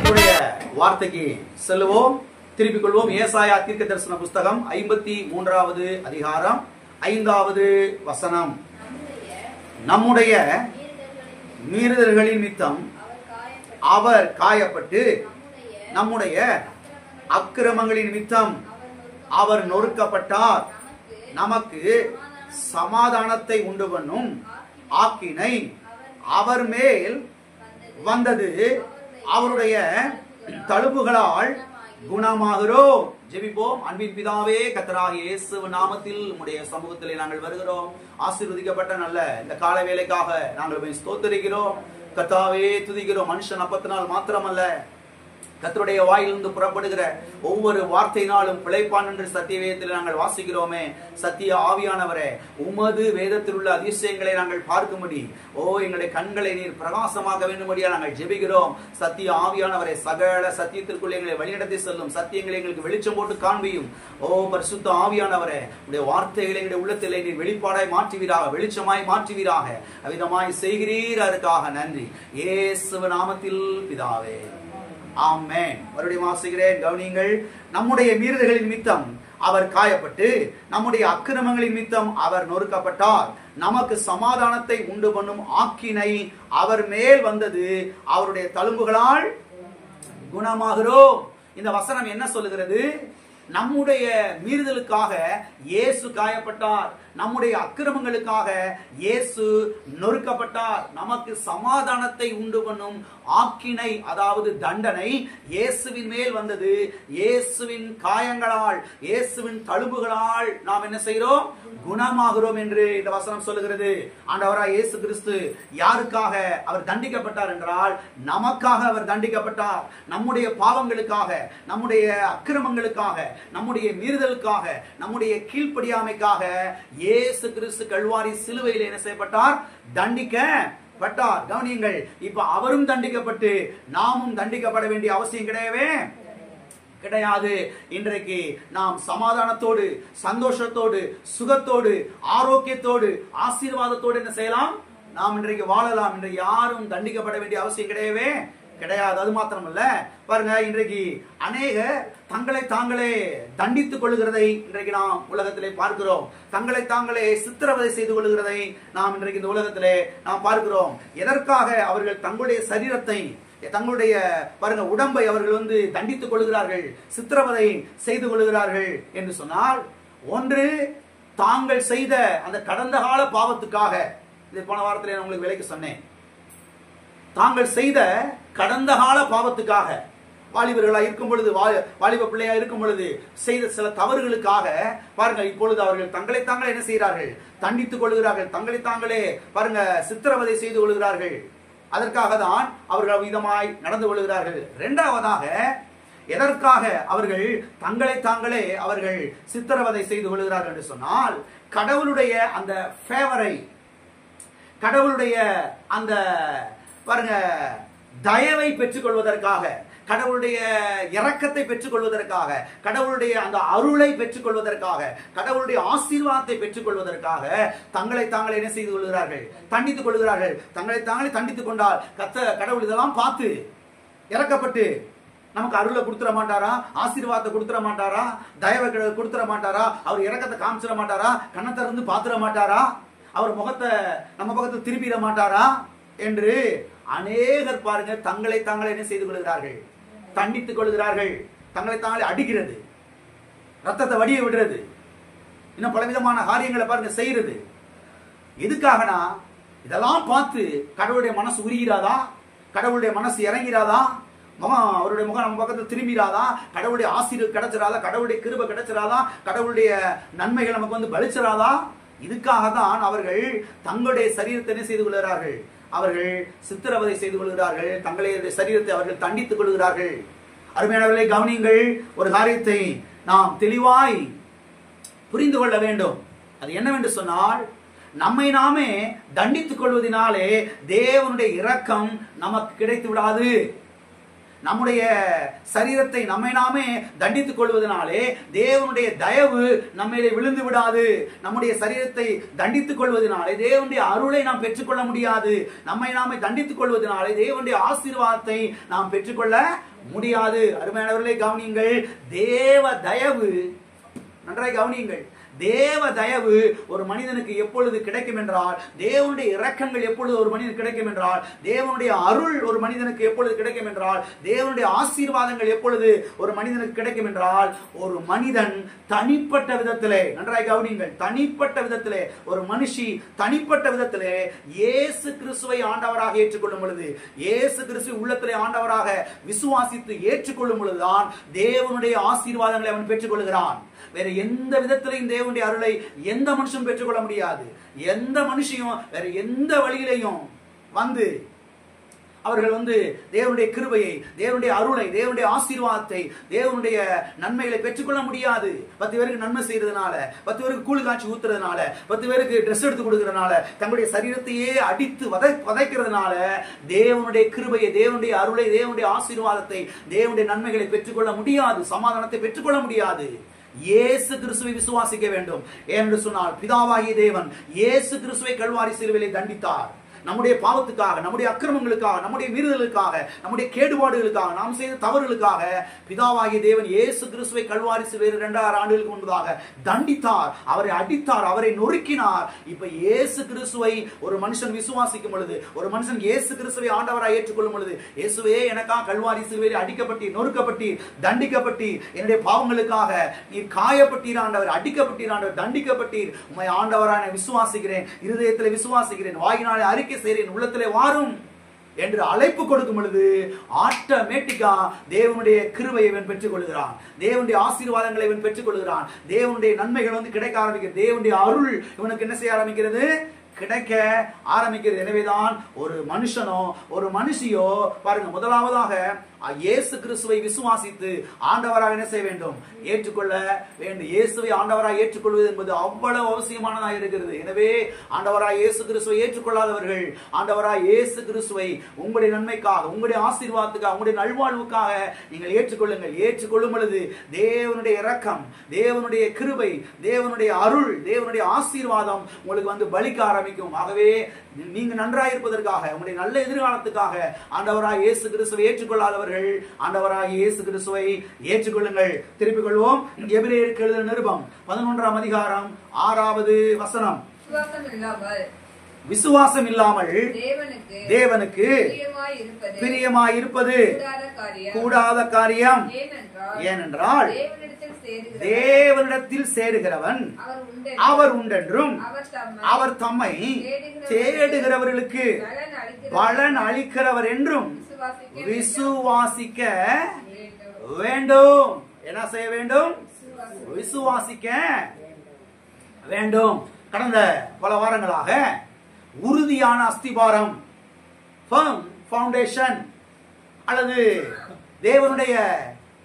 கர்த்தருடைய வார்த்தைக்கு செல்லுவோம், திருப்பிக் கொள்வோம். ஏசாயா தீர்க்க தரிசன புஸ்தகம் 53வது அதிகாரம் 5வது வசனம். நம்முடைய மீறுதல்களின் நிமித்தம் அவர் காயப்பட்டு, நம்முடைய அக்கிரமங்களின் நிமித்தம் அவர் நொறுக்கப்பட்டார். நமக்கு சமாதானத்தை உண்டு பண்ணும் ஆக்கினை அவர் மேல் வந்தது. அவருடைய தழும்புகளால் குணமாகிறோம். ஜெபிப்போம். அன்பின் பிதாவே, கர்த்தராகிய இயேசு நாமத்தில் உம்முடைய சமூகத்திலே நாங்கள் வருகிறோம். ஆசீர்வதிக்கப்பட்ட நல்ல இந்த கால வேளைக்காக நாங்கள் ஸ்தோத்திரிக்கிறோம். கர்த்தாவே துதிக்கிறோம். மனுஷன் அப்பத்தினால் மாத்திரமல்ல, கர்த்தருடைய வாயிலிருந்து புறப்படுகிற ஒவ்வொரு வார்த்தையினாலும் பிழைப்பான் என்று சத்திய வேதத்தில் நாங்கள் வாசிக்கிறோமே. சத்திய ஆவியானவரே, உமது வேதத்தில் உள்ள அதிசயங்களை நாங்கள் பார்க்கும்படி எங்களுடைய கண்களை நீர் பிரகாசமாக வேண்டும்படியா நாங்கள் ஜெபிக்கிறோம். சத்திய ஆவியானவரே, சகல சத்தியத்திற்குள் எங்களை வழிநடத்தி செல்லும், சத்தியங்களை எங்களுக்கு வெளிச்சம் போட்டு காண்பியும். பரிசுத்த ஆவியானவரே, உடைய வார்த்தைகளை எங்களுடைய உள்ளத்திலே நீர் வெளிப்பாடாய் மாற்றுவீராக, வெளிச்சமாய் மாற்றுவீராக. அவ்விதமாய் செய்கிறீர். அதற்காக நன்றி. இயேசு நாமத்தில் பிதாவே, ஆமென். மறுபடியும் வாசிக்கிறேன், கவனியுங்கள். நம்முடைய மீறுதல்களின் நிமித்தம் அவர் காயப்பட்டு, நம்முடைய அக்கிரமங்களின் நிமித்தம் அவர் நொறுக்கப்பட்டார். நமக்கு சமாதானத்தை உண்டு பண்ணும் ஆக்கினை அவர் மேல் வந்தது. அவருடைய தழும்புகளால் குணமாகிறோம். இந்த வசனம் என்ன சொல்லுகிறது? நம்முடைய மீறுதலுக்காக இயேசு காயப்பட்டார், நம்முடைய அக்கிரமங்களுக்காக இயேசு நொறுக்கப்பட்டார். நமக்கு சமாதானத்தை உண்டு பண்ணும் ஆக்கினை, அதாவது தண்டனை, இயேசுவின் மேல் வந்தது. இயேசுவின் காயங்களால், இயேசுவின் தழும்புகளால் நாம் என்ன செய்கிறோம்? குணமாகிறோம் என்று இந்த வசனம் சொல்லுகிறது. ஆண்டவராய் இயேசு கிறிஸ்து யாருக்காக அவர் தண்டிக்கப்பட்டார் என்றால், நமக்காக அவர் தண்டிக்கப்பட்டார். நம்முடைய பாவங்களுக்காக, நம்முடைய அக்கிரமங்களுக்காக, நம்முடைய மீறுதலுக்காக, நம்முடைய கீழ்ப்படியாமைக்காக இயேசு கிறிஸ்து கல்வாரி சிலுவையில் என்ன செய்யப்பட்டார்? தண்டிக்கப்பட்டார். கவனியுங்கள். இப்ப அவரும் தண்டிக்கப்பட்டு நாமும் தண்டிக்கப்பட வேண்டிய அவசியம் கிடையவே கிடையாது. இன்றைக்கு நாம் சமாதானத்தோடு, சந்தோஷத்தோடு, சுகத்தோடு, ஆரோக்கியத்தோடு, ஆசீர்வாதத்தோடு என்ன செய்யலாம்? நாம் இன்றைக்கு வாழலாம். இன்றைக்கு யாரும் தண்டிக்கப்பட வேண்டிய அவசியம் கிடையவே கிடையாது. அது மாத்திரமல்ல, பாருங்க, இன்றைக்கு அநேக தங்களை தாங்களே தண்டித்துக் கொள்ளுகிறதை இன்றைக்கு நாம் உலகத்திலே பார்க்கிறோம். தங்களை தாங்களே சித்திரவதை செய்து கொள்ளுகிறதை நாம் இன்றைக்கு இந்த உலகத்திலே நாம் பார்க்கிறோம். எதற்காக? அவர்கள் தங்களுடைய சரீரத்தை, தங்களுடைய பாருங்க உடம்பை அவர்கள் தண்டித்துக் கொள்கிறார்கள், சித்திரவதை செய்து கொள்கிறார்கள் என்று சொன்னால், ஒன்று தாங்கள் செய்த அந்த கடந்த கால பாவத்துக்காக. இது போன வாரத்திலே நான் உங்களுக்கு விலைக்கு சொன்னேன். தாங்கள் செய்த கடந்த கால பாவத்துக்காக, வாலிபர்களா இருக்கும் பொழுது, வாலிப பிள்ளையா இருக்கும் பொழுது செய்த சில தவறுகளுக்காக பாருங்க, இப்பொழுது அவர்கள் தங்களை தாங்களே என்ன செய்கிறார்கள்? தண்டித்துக் கொள்கிறார்கள். தங்களை தாங்களே பாருங்க சித்திரவதை செய்து கொள்கிறார்கள். அதற்காக தான் அவர்கள் விதமாய் நடந்து கொள்கிறார்கள். இரண்டாவதாக, எதற்காக அவர்கள் தங்களை தாங்களே அவர்கள் சித்திரவதை செய்து கொள்கிறார்கள் என்று சொன்னால், கடவுளுடைய அந்த ஃபேவரை, கடவுளுடைய அந்த பாருங்க தயவை பெற்றுக் கொள்வதற்காக, கடவுளுடைய இரக்கத்தை பெற்றுக் கொள்வதற்காக, கடவுளுடைய அந்த அருளை பெற்றுக் கொள்வதற்காக, கடவுளுடைய ஆசீர்வாதத்தை பெற்றுக் கொள்வதற்காக தங்களை தாங்களே என்ன செய்து கொள்கிறார்கள்? தண்டித்துக் கொள்கிறார்கள். தங்களை தாங்களே தண்டித்துக் கொண்டால் கடவுள் இதெல்லாம் பார்த்து இறக்கப்பட்டு நமக்கு அருளை கொடுத்துட மாட்டாரா? ஆசீர்வாதத்தை கொடுத்துட மாட்டாரா? தயவை கொடுத்துட மாட்டாரா? அவர் இரக்கத்தை காமிச்சிட மாட்டாரா? கண்ணத்தை இருந்து பார்த்துட மாட்டாரா? அவர் முகத்தை நம்ம பக்கத்தை திருப்பிட மாட்டாரா என்று அநேகர் பாருங்க தங்களை தாங்களே என்ன செய்து கொள்கிறார்கள்? தண்டித்துக் கொள்கிறார்கள். தங்களை தாங்களே அடிக்கிறது, ரத்தத்தை வடிய விடுறது, இன்னும் பலவிதமான காரியங்களை பாருங்க செய்யறது. எதுக்காகனா, இதெல்லாம் பார்த்து கடவுளுடைய மனசு உருகிறாதா? கடவுளுடைய மனசு இறங்கிறாதா? அவருடைய முகம் நம்ம பக்கத்தில் திரும்பிடாதா? கடவுளுடைய ஆசீர்வாதம் கிடைச்சிடாதா? கடவுளுடைய கிருபை கிடைச்சிடாதா? கடவுளுடைய நன்மைகள் நமக்கு பலிச்சிடாதா? இதுக்காக தான் அவர்கள் தங்களுடைய சரீரத்தை என்ன செய்து கொள்கிறார்கள்? அவர்கள் சித்திரவதை செய்து கொள்கிறார்கள். தங்களுடைய சரீரத்தை அவர்கள் தண்டித்துக் கொள்கிறார்கள். அருமையானவர்களே, கவனியுங்கள். ஒரு காரியத்தை நாம் தெளிவாய் புரிந்து கொள்ள வேண்டும். அது என்னவென்று சொன்னால், நம்மை நாமே தண்டித்துக் கொள்வதனாலே தேவனுடைய இரக்கம் நமக்கு கிடைத்து விடாது. நம்முடைய சரீரத்தை நம்மை நாமே தண்டித்துக் கொள்வதனாலே தேவனுடைய தயவு நம்மையிலே விழுந்து விடாது. நம்முடைய சரீரத்தை தண்டித்துக் கொள்வதனாலே தேவனுடைய அருளை நாம் பெற்றுக்கொள்ள முடியாது. நம்மை நாமே தண்டித்துக் கொள்வதனாலே தேவனுடைய ஆசீர்வாதத்தை நாம் பெற்றுக்கொள்ள முடியாது. அருமையானவர்களே கவனியுங்கள், தேவ தயவு, நன்றாய் கவனியுங்கள், தேவ தயவு ஒரு மனிதனுக்கு எப்பொழுது கிடைக்கும் என்றால், தேவனுடைய இரக்கங்கள் எப்பொழுது ஒரு மனிதனுக்கு கிடைக்கும் என்றால், தேவனுடைய அருள் ஒரு மனிதனுக்கு எப்பொழுது கிடைக்கும் என்றால், தேவனுடைய ஆசீர்வாதங்கள் எப்பொழுது ஒரு மனிதனுக்கு கிடைக்கும் என்றால், ஒரு மனிதன் தனிப்பட்ட விதத்திலே, நன்றாய் கவனியுங்கள், தனிப்பட்ட விதத்திலே, ஒரு மனுஷி தனிப்பட்ட விதத்திலே இயேசு கிறிஸ்துவை ஆண்டவராக ஏற்றுக்கொள்ளும் பொழுது, இயேசு கிறிஸ்துவை உள்ளத்திலே ஆண்டவராக விசுவாசித்து ஏற்றுக்கொள்ளும் பொழுதுதான் தேவனுடைய ஆசீர்வாதங்களை அவன் பெற்றுக்கொள்கிறான். வேற எந்த விதத்திலையும் தேவனுடைய அருளை எந்த மனுஷனும் பெற்றுக்கொள்ள முடியாது. எந்த மனுஷியும் வேற எந்த வழியிலையும் வந்து அவர்கள் தேவனுடைய கிருபையை, தேவனுடைய அருளை, தேவனுடைய ஆசீர்வாதத்தை, தேவனுடைய நன்மைகளை பெற்றுக்கொள்ள முடியாது. 10 பேருக்கு நன்மை செய்யறதுனால, 10 பேருக்கு கூழ் காய்ச்சி ஊத்துறதுனால, 10 பேருக்கு ட்ரெஸ் எடுத்து கொடுக்கறதுனால, தங்களுடைய சரீரத்தையே அடித்து வதைக்கிறதுனால தேவனுடைய கிருபையை, தேவனுடைய அருளை, தேவனுடைய ஆசீர்வாதத்தை, தேவனுடைய நன்மைகளை பெற்றுக்கொள்ள முடியாது. சமாதானத்தை பெற்றுக்கொள்ள முடியாது. இயேசு கிறிஸ்துவை விசுவாசிக்க வேண்டும். என்று சொன்னால் பிதாவாகிய தேவன் இயேசு கிறிஸ்துவை கல்வாரி சிலுவையிலே தண்டித்தார். நம்முடைய பாவத்துக்காக, நம்முடைய அக்கிரமங்களுக்காக, நம்முடைய மீறுதலுக்காக, நம்முடைய கேடுபாடுகளுக்காக, நாம் செய்த தவறுகளுக்காக பிதாவாகிய தேவன் இயேசு கிறிஸ்துவை கல்வாரி சிலுவையில் 2000 ஆண்டுகளுக்கு முன்பதாக தண்டித்தார். அவரை அடித்தார், அவரை நொறுக்கினார். இப்ப இயேசு கிறிஸ்துவை ஒரு மனுஷன் விசுவாசிக்கும் பொழுது, ஒரு மனுஷன் இயேசு கிறிஸ்துவை ஆண்டவராக ஏற்றுக்கொள்ளும் பொழுது, இயேசுவே எனக்காக கல்வாரி சிலுவையில் அடிக்கப்பட்டீர், நொறுக்கப்பட்டீர், தண்டிக்கப்பட்டீர், என்னுடைய பாவங்களுக்காக நீர் காயப்பட்டீர் ஆண்டவர், அடிக்கப்பட்டீர் ஆண்டவர், தண்டிக்கப்பட்டீர், உம்மை ஆண்டவராக விசுவாசிக்கிறேன், இருதயத்தில் விசுவாசிக்கிறேன், வாயினாலே அறிக்கை செய்கிறேன், உள்ளத்திலே வாரும் என்று அழைப்பு கொடுக்கும் பொழுது ஆட்டோமேட்டிக்கா தேவனுடைய கிருபையை இவன் பெற்றுக் கொள்கிறான், தேவனுடைய ஆசீர்வாதங்களை இவன் பெற்றுக் கொள்கிறான், தேவனுடைய நன்மைகள் கிடைக்க ஆரம்பிக்கிறது, தேவனுடைய அருள் இவனுக்கு என்ன செய்ய ஆரம்பிக்கிறது, கிடைக்க ஆரம்பிக்கிறது. எனவேதான் ஒரு மனுஷனோ ஒரு மனுஷியோ பாருங்க, முதலாவதாக இயேசு கிறிஸ்துவை விசுவாசித்து ஆண்டவராக என்ன செய்ய வேண்டும், ஏற்றுக்கொள்ள வேண்டும். இயேசுவை ஆண்டவராக ஏற்றுக்கொள்வது என்பது அவ்வளவு அவசியமானதாக இருக்கிறது. எனவே ஆண்டவராக இயேசு கிறிஸ்துவை ஏற்றுக்கொள்ளாதவர்கள் ஆண்டவராக இயேசு கிறிஸ்துவை உங்களுடைய நன்மைக்காக, உங்களுடைய ஆசீர்வாதத்துக்காக, உங்களுடைய நல்வாழ்வுக்காக நீங்கள் ஏற்றுக்கொள்ளுங்கள். ஏற்றுக்கொள்ளும் பொழுது தேவனுடைய இரக்கம், தேவனுடைய கிருபை, தேவனுடைய அருள், தேவனுடைய ஆசீர்வாதம் உங்களுக்கு பலிக்க ஆரம்பிக்கும். ஆகவே நீங்க நன்றாக இருப்பதற்காக, உங்களுடைய நல்ல எதிர்காலத்துக்காக ஆண்டவராக இயேசு கிறிஸ்துவை ஏற்றுக்கொள்ளாதவர்கள் ஆண்டவராக இயேசு கிறிஸ்துவை ஏற்றுக்கொள்ளுங்கள். திருப்பிக் கொள்வோம். எபிரேயருக்கு எழுதின நிருபம் 11ஆம் அதிகாரம் 6வது வசனம். விசுவாசம் இல்லாமல் தேவனுக்கு பிரியமாயிருப்பது கூடாத காரியம். ஏனென்றால் தேவனிடத்தில் சேருகிறவன் அவர் உண்டென்றும் அவர் தம்மை தேடுகிறவர்களுக்கு பலன் அளிக்கிறவர் என்றும் விசுவாசிக்க வேண்டும். என்ன செய்ய வேண்டும்? விசுவாசிக்க வேண்டும். கடந்த பல வாரங்களாக உறுதியான அஸ்திபாரம், ஃபவுண்டேஷன் அல்லது தேவனுடைய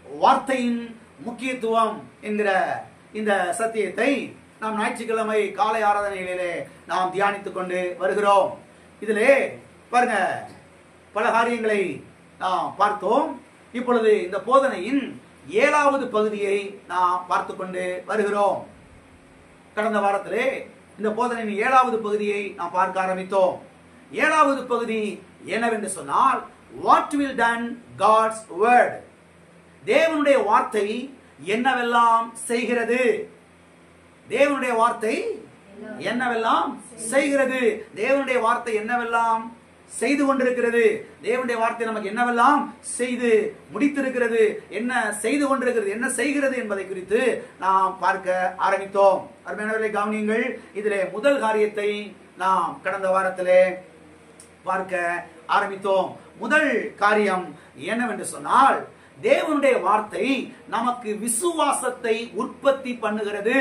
வார்த்தையின் முக்கியத்துவம் என்கிற இந்த சத்தியத்தை நாம் ஞாயிற்றுக்கிழமை காலை ஆராதனைகளிலே நாம் தியானித்துக் கொண்டு வருகிறோம். இதிலே பாருங்க, பல காரியங்களை நாம் பார்த்தோம். இப்பொழுது இந்த போதனையின் 7வது பகுதியை நாம் பார்த்து கொண்டு வருகிறோம். கடந்த வாரத்திலே இந்த போதனையின் 7வது பகுதியை நாம் பார்க்க ஆரம்பித்தோம். 7வது பகுதி என்னவென்று சொன்னால், what will done God's word, தேவனுடைய வார்த்தை என்னவெல்லாம் செய்கிறது, தேவனுடைய வார்த்தை என்னவெல்லாம் செய்கிறது, தேவனுடைய வார்த்தை என்னவெல்லாம் செய்து கொண்டிருக்கிறது, தேவனுடைய வார்த்தை நமக்கு என்னவெல்லாம் செய்து முடித்திருக்கிறது, என்ன செய்து கொண்டிருக்கிறது, என்ன செய்கிறது என்பதை குறித்து நாம் பார்க்க ஆரம்பித்தோம். அருமையானவர்களை கவனியுங்கள். இதிலே முதல் காரியத்தை நாம் கடந்த வாரத்திலே பார்க்க ஆரம்பித்தோம். முதல் காரியம் என்னவென்று சொன்னால், தேவனுடைய வார்த்தை நமக்கு விசுவாசத்தை உற்பத்தி பண்ணுகிறது.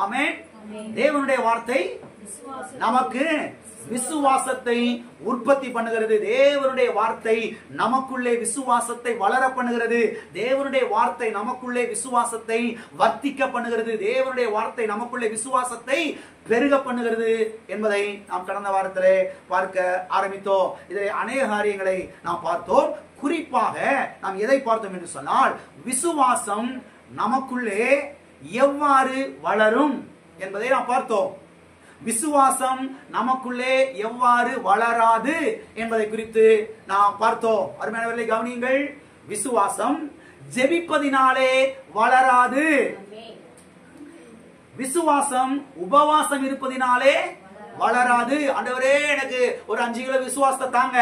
ஆமென். தேவனுடைய வார்த்தை நமக்கு விசுவாசத்தை உற்பத்தி பண்ணுகிறது. தேவனுடைய வார்த்தை நமக்குள்ளே விசுவாசத்தை வளர பண்ணுகிறது. தேவனுடைய வார்த்தை நமக்குள்ளே விசுவாசத்தை வர்த்திக்க பண்ணுகிறது. தேவனுடைய வார்த்தை நமக்குள்ளே விசுவாசத்தை பெருக பண்ணுகிறது என்பதை நாம் கடந்த வாரத்திலே பார்க்க ஆரம்பித்தோம். இதில் அநேக காரியங்களை நாம் பார்த்தோம். குறிப்பாக நாம் எதை பார்த்தோம் என்று சொன்னால், விசுவாசம் நமக்குள்ளே எவ்வாறு வளரும் என்பதை நாம் பார்த்தோம். விசுவாசம் நமக்குள்ளே எவ்வாறு வளராது என்பதை குறித்து நாம் பார்த்தோம். அருமையானவர்களை கவனியுங்கள். விசுவாசம் ஜெபிப்பதினாலே வளராது. விசுவாசம் உபவாசம் இருப்பதினாலே வளராது. ஆண்டவரே எனக்கு ஒரு 5 கிலோ விசுவாசத்தை தாங்க,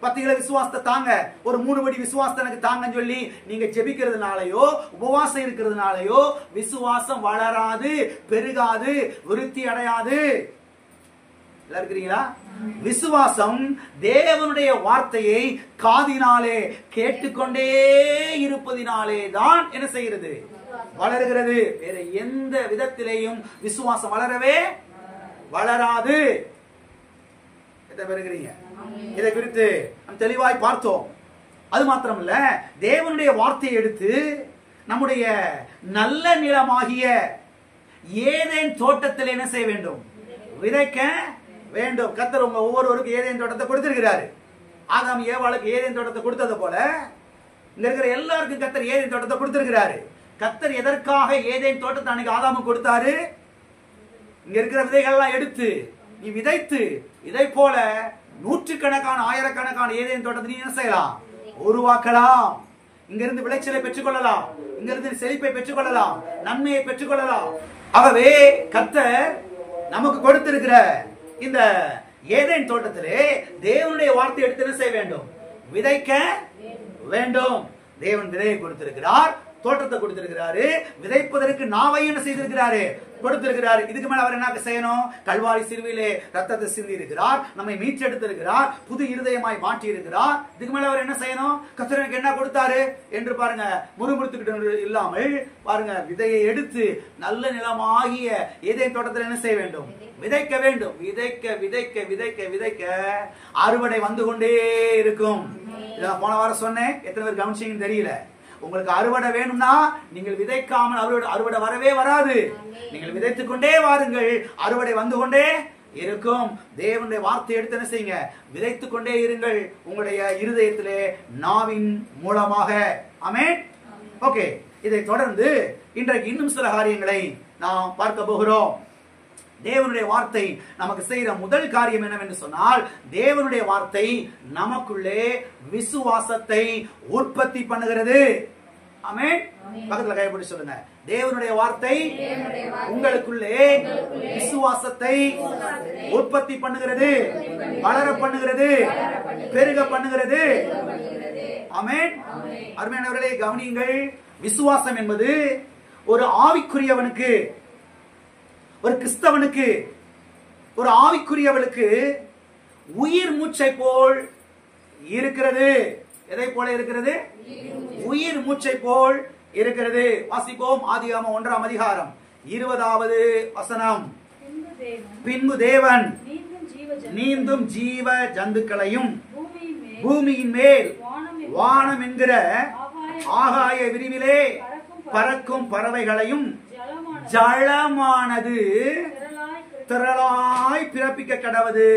10 கிலோ விசுவாசத்தை தாங்க, ஒரு 3 படி விசுவாசத்தை எனக்கு தாங்கன்னு சொல்லி நீங்க ஜெபிக்கிறதுனாலயோ உபவாசம் இருக்கிறதுனாலயோ விசுவாசம் வளராது, பெருகாது, விருத்தி அடையாது. இருக்கிறீங்களா? விசுவாசம் தேவனுடைய வார்த்தையை காதினாலே கேட்டுக்கொண்டே இருப்பதினாலே தான் என்ன செய்கிறது? வளருகிறது. வேற எந்த விதத்திலேயும் விசுவாசம் வளரவே வளராது. இதை குறித்து நாம் தெளிவாய் பார்த்தோம். அது மாத்திரமல்ல, தேவனுடைய வார்த்தையை எடுத்து நம்முடைய நல்ல நிலமாகிய ஏதேன் தோட்டத்தில் என்ன செய்ய வேண்டும்? விதைக்க வேண்டும். கர்த்தர் உங்க ஒவ்வொருவருக்கும் ஏதேன் தோட்டத்தை கொடுத்திருக்கிறாரு. ஆதாம் ஏவாளுக்கு ஏதேன் தோட்டத்தை கொடுத்தது போல இங்க இருக்கிற எல்லாருக்கும் கர்த்தர் ஏதேன் தோட்டத்தை கொடுத்திருக்கிறாரு. கர்த்தர் எதற்காக ஏதேன் தோட்டத்தை அன்னைக்கு ஆதாமுக்கு கொடுத்தாரு? இங்க இருக்கிற விதைகள்லாம் எடுத்து நீ விதைத்து இதை போல நூற்றுக்கணக்கான ஆயிரக்கணக்கான ஏதேன் தோட்டத்தை நீ என்ன செய்யலாம்? உருவாக்கலாம். இங்க இருந்து விளைச்சலை பெற்றுக்கொள்ளலாம், இங்க இருந்து செழிப்பை பெற்றுக்கொள்ளலாம், நன்மையை பெற்றுக்கொள்ளலாம். ஆகவே கர்த்தர் நமக்கு கொடுத்திருக்கிற இந்த ஏதேன் தோட்டத்திலே தேவனுடைய வார்த்தை எடுத்து என்ன செய்ய வேண்டும்? விதைக்க வேண்டும். தேவன் விதையை கொடுத்திருக்கிறார், தோட்டத்தை கொடுத்திருக்கிறாரு, விதைப்பதற்கு நாவை என்ன செய்திருக்கிறாரு? கொடுத்திருக்கிறார். இதுக்கு மேல அவர் என்ன செய்யணும்? கல்வாரி சிலுவையிலே ரத்தத்தை சிந்தி இருக்கிறார், நம்மை மீட்டெடுத்திருக்கிறார், புது இருதயமாய் மாற்றி இருக்கிறார். இதுக்கு மேல அவர் என்ன செய்யணும்? கர்த்தருக்கு என்ன கொடுத்தாரு என்று பாருங்க. முறுமுறுத்துக்கிட்டு இல்லாமல் பாருங்க, விதையை எடுத்து நல்ல நிலமாகிய ஏதேன் தோட்டத்தில் என்ன செய்ய வேண்டும்? விதைக்க வேண்டும். விதைக்க விதைக்க விதைக்க விதைக்க அறுவடை வந்து கொண்டே இருக்கும். இதை போன வாரம் சொன்னேன், எத்தனை பேர் கவனிச்சீங்கன்னு தெரியல. உங்களுக்கு அறுவடை வேணும்னா நீங்கள் விதைக்காமல் அறுவடை வரவே வராது. நீங்கள் விதைத்துக் கொண்டே வாருங்கள், அறுவடை வந்து கொண்டே இருக்கும். தேவனுடைய வார்த்தை எடுத்து என்ன செய்யுங்க? விதைத்துக் கொண்டே இருங்கள் உங்களுடைய இருதயத்திலே நாவின் மூலமாக. ஆமென். ஓகே, இதை தொடர்ந்து இன்றைக்கு இன்னும் சில காரியங்களை நாம் பார்க்க போகிறோம். தேவனுடைய வார்த்தை நமக்கு செய்கிற முதல் காரியம் என்னவென்று சொன்னால், தேவனுடைய வார்த்தை நமக்குள்ளே விசுவாசத்தை உற்பத்தி பண்ணுகிறது. ஆமென். பக்கத்துல கைப்பிடி சொல்லுங்க. தேவனுடைய வார்த்தை உங்களுக்குள்ளே விசுவாசத்தை உற்பத்தி பண்ணுகிறது, வளர பண்ணுகிறது, பெருக பண்ணுகிறது. ஆமென். அருமையானவர்களே கவனியுங்கள். விசுவாசம் என்பது ஒரு ஆவிக்குரியவனுக்கு, ஒரு கிறிஸ்தவனுக்கு, ஒரு ஆவிக்குரியவளுக்கு உயிர் மூச்சை போல் இருக்கிறது. எதை போல இருக்கிறது? உயிர் மூச்சை போல் இருக்கிறது. வாசிப்போம். ஆதியாகமம் 1ஆம் அதிகாரம் 20வது வசனம். பின்பு தேவன் நீந்தும் ஜீவ ஜந்துக்களையும் பூமியின் மேல் வானம் என்கிற ஆகாய விரிவிலே பறக்கும் பறவைகளையும் ஜலமானது திரளாய் பிறப்பிக்க கடவது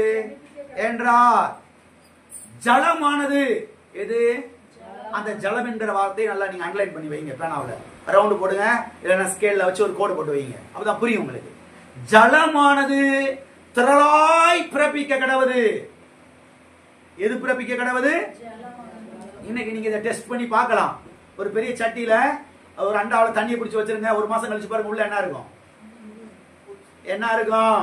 என்றார். ஜலமானது எது? அந்த ஜலம் என்கிற வார்த்தையை நல்லா நீங்க அண்டர்லைன் பண்ணி வைங்க. பேனாவுல ரவுண்டு போடுங்க, இல்லைன்னா ஸ்கேல்ல வச்சு ஒரு கோடு போட்டு வைங்க. அப்பதான் புரியும் உங்களுக்கு. ஜலமானது திரளாய் பிறப்பிக்க கடவது. எது பிறப்பிக்க கடவது? இன்னைக்கு நீங்க இதை டெஸ்ட் பண்ணி பார்க்கலாம். ஒரு பெரிய சட்டியில ஒரு அண்டாவில் தண்ணியை பிடிச்சி வச்சிருங்க. ஒரு மாசம் கழிச்சு பாருங்க உள்ள என்ன இருக்கும்? என்ன இருக்கும்?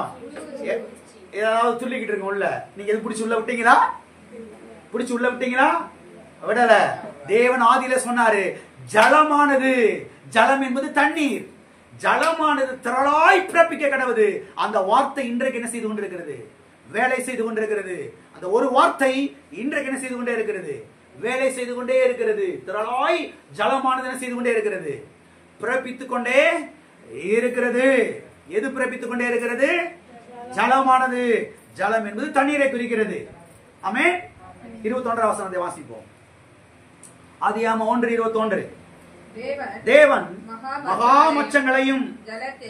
ஏதாவது துள்ளிக்கிட்டு இருக்கும் உள்ள. நீங்க எது பிடிச்சி உள்ள விட்டீங்களா? பிடிச்சி உள்ள விட்டீங்களா? விடல. தேவன் ஆதியில சொன்னாரு, ஜலமானது, ஜலம் என்பது தண்ணீர், ஜலமானது திரளாய் பிறப்பிக்க கடவுது. அந்த வார்த்தை இன்றைக்கு என்ன செய்து கொண்டிருக்கிறது? வேலை செய்து கொண்டிருக்கிறது. அந்த ஒரு வார்த்தை இன்றைக்கு என்ன செய்து கொண்டே இருக்கிறது? வேலை செய்து கொண்டே இருக்கிறது. திரளாய் ஜலமானது என்ன செய்து கொண்டே இருக்கிறது? பிறப்பித்துக் கொண்டே இருக்கிறது. எது பிறப்பித்துக் கொண்டே இருக்கிறது? ஜலமானது. ஜலம் என்பது தண்ணீரை குறிக்கிறது. ஆமென். 21 வசனத்தை வாசிப்போம். ஆதியாகமம் 1:21. தேவன் மகா மச்சங்களையும்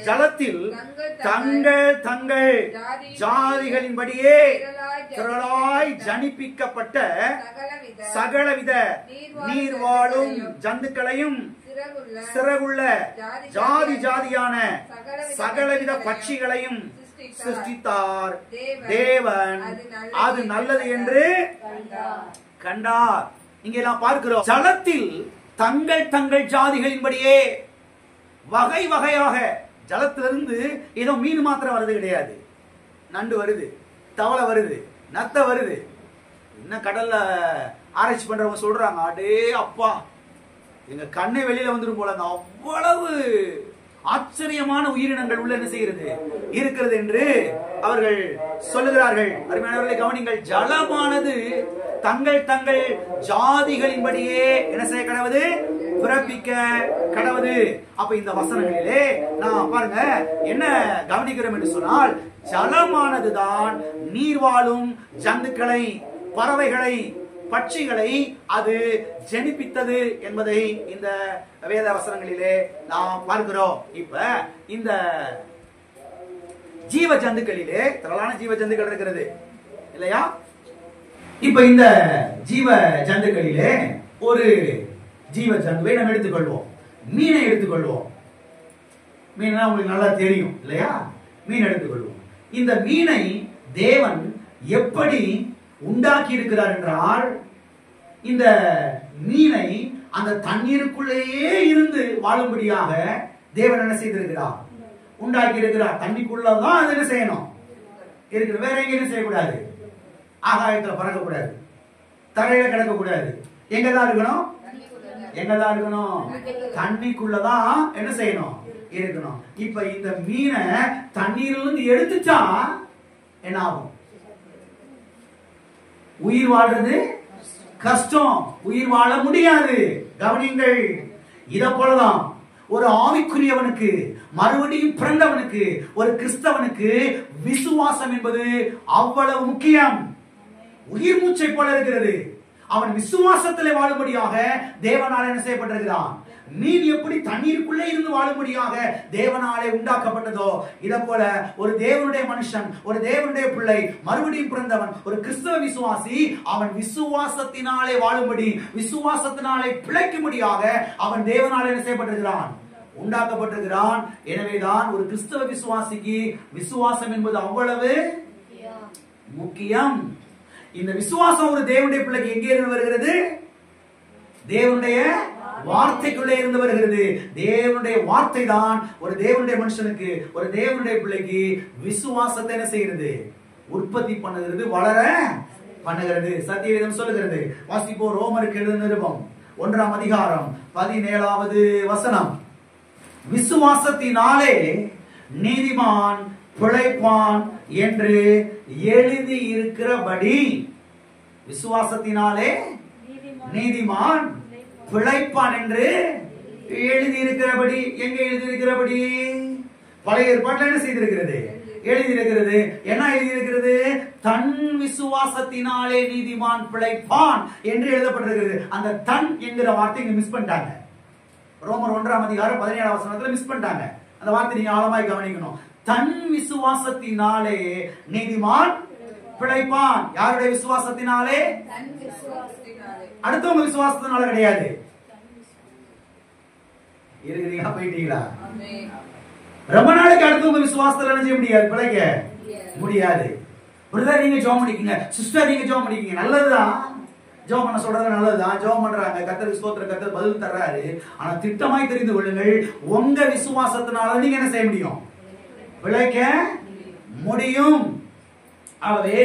ஜலத்தில் தங்கள் தங்கள் ஜாதிகளின்படியே திரளாய் ஜனிப்பிக்கப்பட்ட சகலவித நீர்வாழும் ஜந்துக்களையும் சிறகுள்ள ஜாதி ஜாதியான சகலவித பட்சிகளையும் சிருஷ்டித்தார். தேவன் அது நல்லது என்று கண்டார். இங்கே நாம் பார்க்கிறோம், ஜலத்தில் தங்கள் தங்கள் ஜாதிகளின்படியே வகை வகையாக. ஜலத்திலிருந்து ஏதோ மீன் மாத்திரம் வருது கிடையாது. நண்டு வருது, தவளை வருது, நத்தை வருது. இன்னும் கடல்ல ஆராய்ச்சி பண்றவங்க சொல்றாங்க, அடே அப்பா எங்க கண்ணை வெளியில வந்துடும் போல, அவ்வளவு ஆச்சரியமான உயிரினங்கள் உள்ள என்ன செய்கிறது இருக்கிறது என்று அவர்கள் சொல்லுகிறார்கள். அருமையானவர்களை கவனிங்கள், ஜலமானது தங்கள் தங்கள் ஜாதிகளின்படியே என்ன செய்ய கடவுது, பிறப்பிக்க கடவுது. அப்ப இந்த வசனங்களிலே நான் பாருங்க என்ன கவனிக்கிறோம் என்று சொன்னால், ஜலமானதுதான் நீர்வாழும் ஜந்துக்களை, பறவைகளை, பட்சிகளை அது ஜனிப்பித்தது என்பதை இந்த வேத வசனங்களிலே நாம் பார்க்கிறோம். இப்ப இந்த ஜீவ ஜந்துக்களிலே திரளான ஜீவ ஜந்துக்கள் இருக்கிறது இல்லையா? இப்ப இந்த ஜீவ ஜந்துக்களிலே ஒரு ஜீவ ஜந்துவை நம்ம எடுத்துக்கொள்வோம். மீனை எடுத்துக்கொள்வோம். மீன் உங்களுக்கு நல்லா தெரியும் இல்லையா? மீன் எடுத்துக்கொள்வோம். இந்த மீனை தேவன் எப்படி உண்டாக்கி இருக்கிறார் என்றால், இந்த மீனை அந்த தண்ணீருக்குள்ளேயே இருந்து வாழும்படியாக தேவன் என்ன செய்திருக்கிறார், உண்டாக்கி இருக்கிறார். தண்ணிக்குள்ளதான் அது என்ன செய்யணும் இருக்கிற, வேற எங்க என்ன செய்யக்கூடாது, ஆகாயத்துல பறக்கக்கூடாது, தரையில கிடக்கக்கூடாது. எங்கதான் இருக்கணும், எங்கதான் இருக்கணும், தண்ணிக்குள்ளதான் என்ன செய்யணும் இருக்கணும். இப்ப இந்த மீனை தண்ணீரிலிருந்து எடுத்துட்டா என்ன ஆகும், உயிர் வாழ்றது கஷ்டம், உயிர் வாழ முடியாது. கவனிங்கள், இத போலதான் ஒரு ஆவிக்குரியவனுக்கு, மறுபடியும் பிறந்தவனுக்கு, ஒரு கிறிஸ்தவனுக்கு விசுவாசம் என்பது அவ்வளவு முக்கியம். உயிர் மூச்சை போல இருக்கிறது. அவன் விசுவாசத்திலே வாழும்படியாக தேவனாலே என்ன செய்யப்பட்டிருக்கிறான். மீன் எப்படி தண்ணீருக்குள்ளே இருந்து வாழும்படியாக தேவனாலே உண்டாக்கப்பட்டதோ, இத போல ஒரு தேவனுடைய மனுஷன், ஒரு தேவனுடைய பிள்ளை, மறுபடியும் பிறந்தவன், ஒரு கிறிஸ்தவ விசுவாசி, அவன் விசுவாசத்தினாலே வாழும்படி, விசுவாசத்தினாலே பிழைக்கும்படியாக அவன் தேவனாலே என்ன செய்யப்பட்டிருக்கிறான், உண்டாக்கப்பட்டிருக்கிறான். எனவேதான் ஒரு கிறிஸ்தவ விசுவாசிக்கு விசுவாசம் என்பது அவ்வளவு முக்கியம். இந்த விசுவாசம் ஒரு தேவனுடைய பிள்ளைக்கு எங்கே இருந்து வருகிறது, தேவனுடைய வார்த்தைக்குள்ளே இருந்து வருகிறது. தேவனுடைய வார்த்தை தான் ஒரு தேவனுடைய மனுஷனுக்கு, ஒரு தேவனுடைய பிள்ளைக்கு விசுவாசத்தை என்ன செய்கிறது, உற்பத்தி பண்ணுகிறது, வளர பண்ணுகிறது. சத்தியவேதம் சொல்லுகிறது. வாசிப்போம், ரோமருக்கு எழுதின நிருபம் 1ஆம் அதிகாரம் 17வது வசனம். விசுவாசத்தினாலே நீதிமான் பிழைப்பான் என்று எழுதி இருக்கிறபடி, விசுவாசத்தினாலே நீதிமான் பிழைப்பான் என்று எழுதி இருக்கிறபடி. எங்க எழுதி இருக்கிறபடி, பழைய ஏற்பாட்டில் என்ன செய்திருக்கிறது, எழுதி இருக்கிறது. என்ன எழுதி இருக்கிறது, தன் விசுவாசத்தினாலே நீதிமான் பிழைப்பான் என்று எழுதப்பட்டிருக்கிறது. அந்த தன் என்கிற வார்த்தை இங்க மிஸ் பண்ணிட்டாங்க. ரோமர் 1ஆம் அதிகாரம் 17ஆம் வசனத்துல மிஸ் பண்ணிட்டாங்க. அந்த வார்த்தை நீங்க ஆழமாய் கவனிக்கணும். தன் விசுவாசத்தினாலே நீதிமான் பிழைப்பான். யாருடைய விசுவாசத்தினாலே, அடுத்தவங்க விசுவாசத்தினால கிடையாது. இருக்கிறீங்களா, போயிட்டீங்களா? ரொம்ப நாளைக்கு அடுத்தவங்க விசுவாசத்துல என்ன செய்ய முடியாது, பிழைக்க முடியாது. பிரதர் நீங்க ஜெபம் பண்ணிக்கீங்க, சிஸ்டர் நீங்க ஜெபம் பண்ணிக்கீங்க, நல்லதுதான். ஜெபம் பண்ண சொல்றது நல்லதுதான். ஜெபம் பண்றாங்க, கர்த்தருக்கு ஸ்தோத்திரம், கர்த்தர் பதில் தர்றாரு. ஆனா திட்டமாய் தெரிந்து கொள்ளுங்கள், உங்க விசுவாசத்தினால நீங்க என்ன செய்ய முடியும், பிழைக்க முடியும். ஆகவே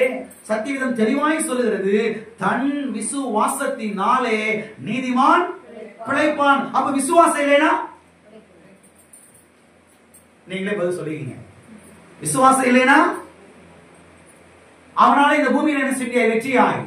சத்தியவேதம் தெளிவாய் சொல்லுகிறது, தன் விசுவாசத்தினாலே நீதிமான் பிழைப்பான். அப்ப விசுவாசம் இல்லைனா நீங்களே பதில் சொல்லுவீங்க. விசுவாசம் இல்லைனா அவனால இந்த பூமியில என்ன செய்ய, வெற்றியாய்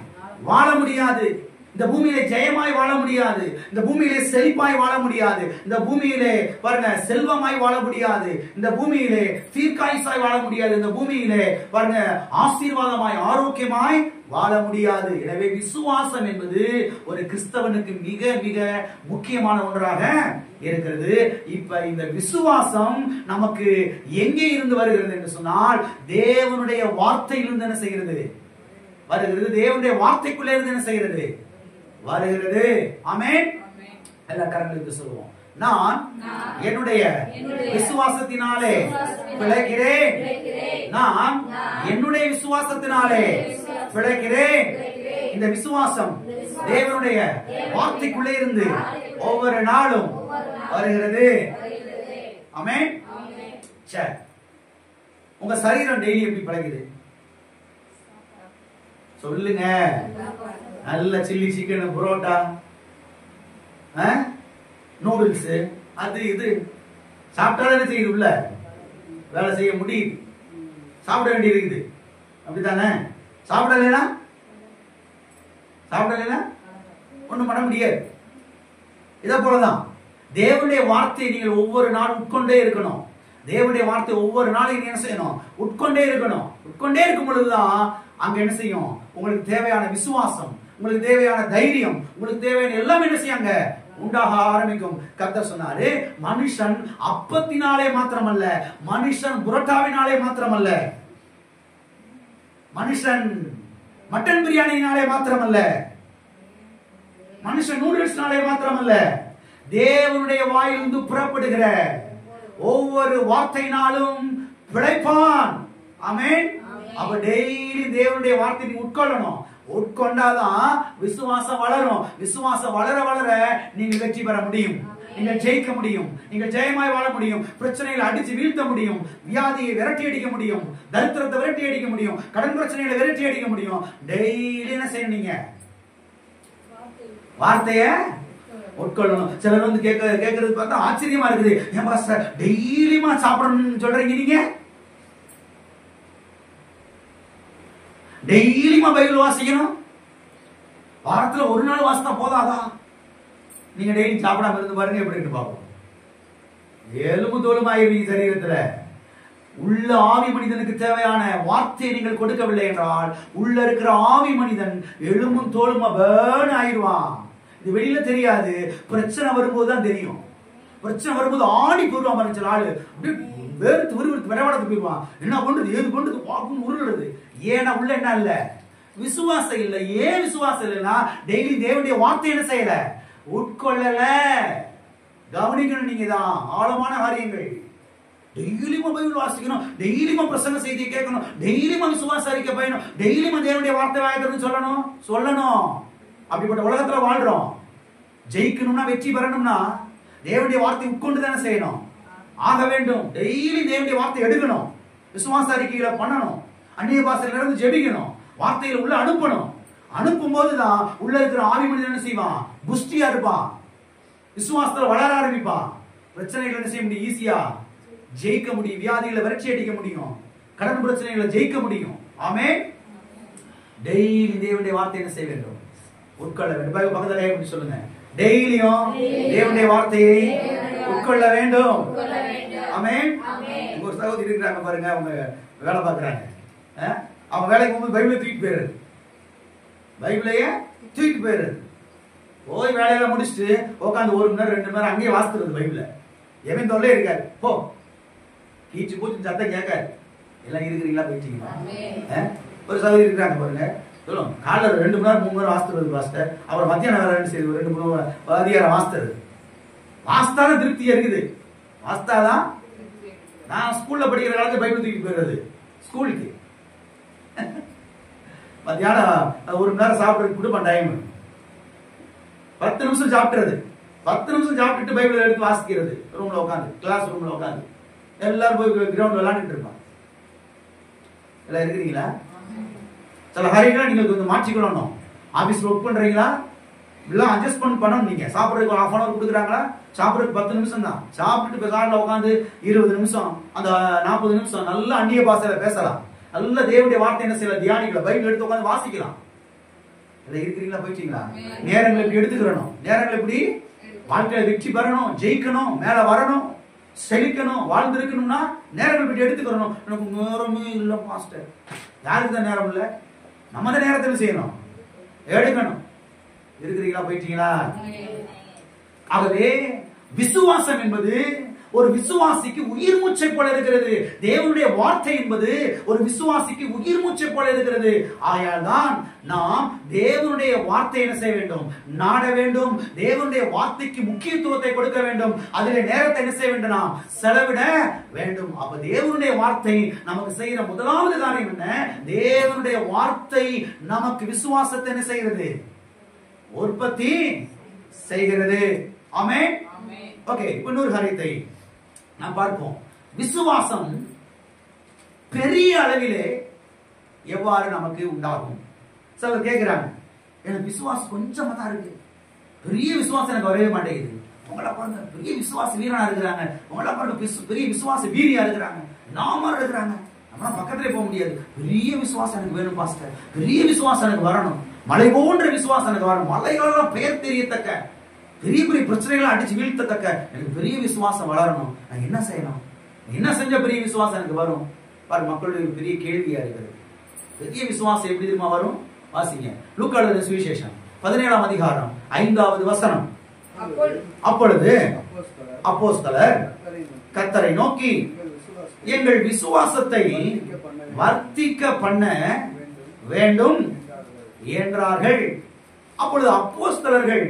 வாழ முடியாது. இந்த பூமியிலே ஜெயமாய் வாழ முடியாது. இந்த பூமியிலே செழிப்பாய் வாழ முடியாது. இந்த பூமியிலே பாருங்க செல்வமாய் வாழ முடியாது. இந்த பூமியிலே தீர்க்காயுசாய் வாழ முடியாது. இந்த பூமியிலே பாருங்க ஆசீர்வாதமாய் ஆரோக்கியமாய் வாழ முடியாது. எனவே விசுவாசம் என்பது ஒரு கிறிஸ்தவனுக்கு மிக மிக முக்கியமான ஒன்றாக இருக்கிறது. இப்ப இந்த விசுவாசம் நமக்கு எங்கே இருந்து வருகிறது என்று சொன்னால் தேவனுடைய வார்த்தையிலிருந்து என்ன செய்கிறது? வருகிறது. தேவனுடைய வார்த்தைக்குள்ளே இருந்து என்ன செய்கிறது? வருகிறது. ஆமென். எல்லா கரங்களுக்கு சொல்லுவோம். நான் என்னுடைய விசுவாசத்தினாலே பிழைக்கிறேன். நான் என்னுடைய விசுவாசத்தினாலே பிழைக்கிறேன். இந்த விசுவாசம் தேவனுடைய வார்த்தைக்குள்ளே இருந்து ஒவ்வொரு நாளும் வருகிறது. ஆமென். சரி, உங்க சரீரம் டெய்லி எப்படி பழகுது? சொல்லுங்க. நல்ல சில்லி சிக்கன், புரோட்டா, நூடுல்ஸ், அது இது சாப்பிட்டாலே செய்யுது, உள்ள வேலை செய்ய முடியுது, சாப்பிட வேண்டி இருக்குது. அப்படித்தானே? சாப்பிடலைன்னா ஒண்ணும் பண்ண முடியாது. இதை போலதான் தேவனுடைய வார்த்தையை நீங்கள் ஒவ்வொரு நாளும் உட்கொண்டே இருக்கணும். தேவனுடைய வார்த்தை ஒவ்வொரு நாளும் நீங்க என்ன செய்யணும்? உட்கொண்டே இருக்கணும். உட்கொண்டே இருக்கும் பொழுதுதான் அங்க என்ன செய்யும்? உங்களுக்கு தேவையான விசுவாசம், உங்களுக்கு தேவையான தைரியம், உங்களுக்கு தேவையான எல்லாம் என்ன செய்யாங்க? உண்டாக ஆரம்பிக்கும். கர்த்தர் சொன்னாரு, மனுஷன் அப்பத்தினாலே மாத்திரமல்ல, மனுஷன் புரோட்டாவினாலே மாத்திரமல்ல, மனுஷன் மட்டன் பிரியாணினாலே மாத்திரமல்ல, மனுஷன் நூடுல்ஸ்னாலே மாத்திரமல்ல, தேவனுடைய வாயிலிருந்து புறப்படுகிற ஒவ்வொரு வார்த்தையினாலும் பிழைப்பான். ஆமென். அப்ப டெய்லி தேவனுடைய வார்த்தை நீ உட்கொள்ளணும். உட்கொண்டாதான் விசுவாசம் வளரும். விசுவாசம் வளர வளர நீங்க வெற்றி பெற முடியும், நீங்க ஜெயிக்க முடியும், நீங்க ஜெயமாய் வாழ முடியும், பிரச்சனைகளை அடிச்சு வீழ்த்த முடியும், வியாதியை விரட்டி அடிக்க முடியும், தரித்திரத்தை விரட்டி அடிக்க முடியும், கடன் பிரச்சனைகளை விரட்டி அடிக்க முடியும். டெய்லி என்ன செய்யணும்? நீங்க வார்த்தைய உட்கொள்ளணும். சிலர் வந்து கேட்கறது பார்த்தா ஆச்சரியமா இருக்குது. ஏன் பாஸ்டர் டெய்லியுமா சாப்பிடணும்னு சொல்றீங்க? நீங்க டெய்லியுமா பைபிள் வாசிக்கணும்? வாரத்துல ஒரு நாள் வாசித்தா போதாதா? நீங்க டெய்லி சாப்பிடாம இருந்து பாருங்க எப்படி இருக்கு பாப்போம். எலும்பு தோலுமாயிருவீங்க சரீரத்துல. உள்ள ஆவி மனிதனுக்கு தேவையான வார்த்தையை நீங்கள் கொடுக்கவில்லை என்றால் உள்ள இருக்கிற ஆவி மனிதன் எலும்பும் தோலுமா பேர்ன் ஆயிடுவான். இது வெளியில தெரியாது, பிரச்சனை வரும்போது தான் தெரியும். பிரச்சனை வரும்போது ஆடி போடுவான் மனுஷன். ஆளு அப்படியே வேறுத்து விறுவிறுத்து விரைவாடத்து போயிடுவான். என்ன பண்றது ஏது பண்றது பார்க்கணும் உருளுறது. ஏன்னா உள்ள என்ன இல்ல? விசுவாசம் இல்ல. ஏன் விசுவாசம் இல்லைன்னா டெய்லி தேவனுடைய வார்த்தை என்ன செய்யல? உட்கொள்ளல. கவனிக்கணும். நீங்க தான் ஆழமான காரியங்கள். டெய்லியுமா பைபிள் வாசிக்கணும், டெய்லியுமா பிரசங்க செய்தியை கேட்கணும், டெய்லியுமா விசுவாச அறிக்கை பயணம், டெய்லியுமா தேவனுடைய வார்த்தை வாய்க்கிறதுன்னு சொல்லணும். அப்படிப்பட்ட உலகத்துல வாழ்றோம். ஜெயிக்கணும்னா, வெற்றி பெறணும்னா தேவனுடைய வார்த்தை உட்கொண்டு தானே செய்யணும், ஆக வேண்டும். டெய்லி தேவனுடைய வார்த்தை எடுக்கணும், விசுவாச அறிக்கைகளை பண்ணணும், அந்நிய பாஷையில இருந்து ஜெபிக்கணும், வார்த்தைகளை உள்ள அனுப்பணும். அனுப்பும் போதுதான் உள்ள இருக்கிற ஆவி மனிதன் என்ன செய்வான்? புஷ்டியா இருப்பான், விசுவாசத்துல வளர ஆரம்பிப்பான். பிரச்சனைகள் என்ன செய்ய முடியும்? ஈஸியா ஜெயிக்க முடியும். வியாதிகளை விரட்சி அடிக்க முடியும், கடன் பிரச்சனைகளை ஜெயிக்க முடியும். ஆமென். டெய்லி தேவனுடைய வார்த்தை என்ன செய்ய வேண்டும்? உட்கொள்ள வேண்டும். பக்கத்துல எப்படி சொல்லுங்க? டெய்லியும் தேவனுடைய வார்த்தையை உட்கொள்ள வேண்டும். ஆமென். ஒரு சகோதரி இருக்கிறாங்க பாருங்க, அவங்க வேலை பார்க்கறாங்க. அவங்க வேலைக்கு போகும்போது பைபிளை தூக்கிட்டு போயிடுறது, பைபிளையே தூக்கிட்டு போயிடுறது. போய் வேலையில முடிச்சுட்டு உட்காந்து 1 மணி நேரம் 2 மணி நேரம் அங்கேயே வாசித்துறது பைபிளை. எவன் தொல்லே இருக்காரு. போ கீச்சு பூச்சி சத்தம் கேட்காது. எல்லாம் இருக்கிறீங்களா? போயிட்டீங்களா? ஒரு சகோதரி இருக்கிறாங்க பாருங்க, சொல்லுங்க. காலையில் 2 மணி நேரம் 3 மணி நேரம் வாசித்துறது பாஸ்டர். அவர் மத்தியானம் வேற செய்து 2 மணி நேரம் அதிகாரம் வாசித்துறது. வாசித்தாலும் திருப்தியா இருக்குது. வாசித்தாதான். நான் ஸ்கூல்ல படிக்கிற காலத்துல பைபிள் தூக்கி போயிடுறது ஸ்கூலுக்கு. மத்தியானம் 1 மணி நேரம் சாப்பிட்றதுக்கு கொடுப்பேன் டைம். 10 நிமிஷம் சாப்பிட்டுறது. 10 நிமிஷம் சாப்பிட்டுட்டு பைபிள் எடுத்து வாசிக்கிறது. ரூம்ல உட்காந்து, கிளாஸ் ரூம்ல உட்காந்து எல்லாரும் போய் கிரவுண்ட்ல விளையாண்டுட்டு இருப்பாங்க. எல்லாம் இருக்கிறீங்களா? சில ஹரிகளா நீங்க கொஞ்சம் மாற்றிக்கொள்ளணும். ஆபீஸ்ல ஒர்க் பண்றீங்களா? எல்லாம் அட்ஜஸ்ட்மெண்ட் பண்ணணும். நீங்க சாப்பிட்றதுக்கு 1/2 hour கொடுக்குறாங்களா? சாப்பிட்றதுக்கு 10 நிமிஷம் தான். சாப்பிட்டுட்டு கார்ல உட்காந்து 20 நிமிஷம், அந்த 40 நிமிஷம் நல்ல அந்நிய பாஷையில பேசலாம். நல்ல தேவனுடைய வார்த்தை என்ன செய்யலாம்? தியானிக்கலாம். பைபிள் எடுத்து உட்காந்து வாசிக்கலாம். இருக்கிறீங்களா? போயிட்டீங்களா? நேரங்களை எப்படி எடுத்துக்கிறணும்? நேரங்களை எப்படி வாழ்க்கையில வெற்றி பெறணும், ஜெயிக்கணும், மேல வரணும், செழிக்கணும், வாழ்ந்திருக்கணும்னா நேரங்கள் எப்படி எடுத்துக்கிறணும். எனக்கு நேரமே இல்லை பாஸ்டர். யாருக்கு தான் நேரம் இல்லை? நம்ம தான் நேரத்தில் செய்யணும், எடுக்கணும். இருக்கிறீங்களா? போயிட்டீங்களா? ஆகவே விசுவாசம் என்பது ஒரு விசுவாசிக்கு உயிர் மூச்சை போல இருக்கிறது. தேவனுடைய வார்த்தை என்பது ஒரு விசுவாசிக்கு உயிர் மூச்சை போல இருக்கிறது. ஆகையால் தான் நாம் தேவனுடைய வார்த்தை என்ன செய்ய வேண்டும்? நாட வேண்டும். தேவனுடைய வார்த்தைக்கு முக்கியத்துவத்தை கொடுக்க வேண்டும். அதிலே நேரத்தை என்ன செய்ய வேண்டும்? நாம் செலவிட வேண்டும். அப்ப தேவனுடைய வார்த்தை நமக்கு செய்கிற முதலாவது காரியம் என்ன? தேவனுடைய வார்த்தை நமக்கு விசுவாசத்தை என்ன செய்கிறது? உற்பத்தி செய்கிறது. ஆமென். ஓகே, இன்னொரு காரியத்தை நாம் பார்ப்போம். விசுவாசம் பெரிய அளவிலே எவ்வாறு நமக்கு உண்டாகும்? சிலர் கேட்கிறாங்க, எனக்கு விசுவாசம் கொஞ்சமா தான் இருக்கு, பெரிய விசுவாசம் எனக்கு வரவே மாட்டேங்குது. உங்களை பாருங்க, பெரிய விசுவாச வீரனா இருக்கிறாங்க, உங்களை பாருங்க பெரிய விசுவாச வீரியா இருக்கிறாங்க, நாம இருக்கிறாங்க, நம்மளால பக்கத்திலே போக முடியாது. பெரிய விசுவாசம் எனக்கு வேணும் பாஸ்டர், பெரிய விசுவாசம் எனக்கு வரணும், மலை போன்ற விசுவாசம் எனக்கு வரணும், மலைகளெல்லாம் பெயர் தெரியத்தக்க, பெரிய பெரிய பிரச்சனைகளை அடிச்சு வீழ்த்தத்தக்க எனக்கு பெரிய விசுவாசம் வளரணும். நான் என்ன செய்யணும்? என்ன செஞ்ச பெரிய விசுவாசம் எனக்கு வரும்? பாரு, மக்களுடைய பெரிய கேள்வியா இருக்கிறது. பெரிய விசுவாசம் எப்படி தெரியுமா வரும்? வாசிங்க லூக்கா எழுதின சுவிசேஷம் 17ஆம் அதிகாரம் 5வது வசனம். அப்பொழுது அப்போஸ்தலர் கர்த்தரை நோக்கி எங்கள் விசுவாசத்தை வர்த்திக்க பண்ண வேண்டும் என்றார்கள். அப்பொழுது அப்போஸ்தலர்கள்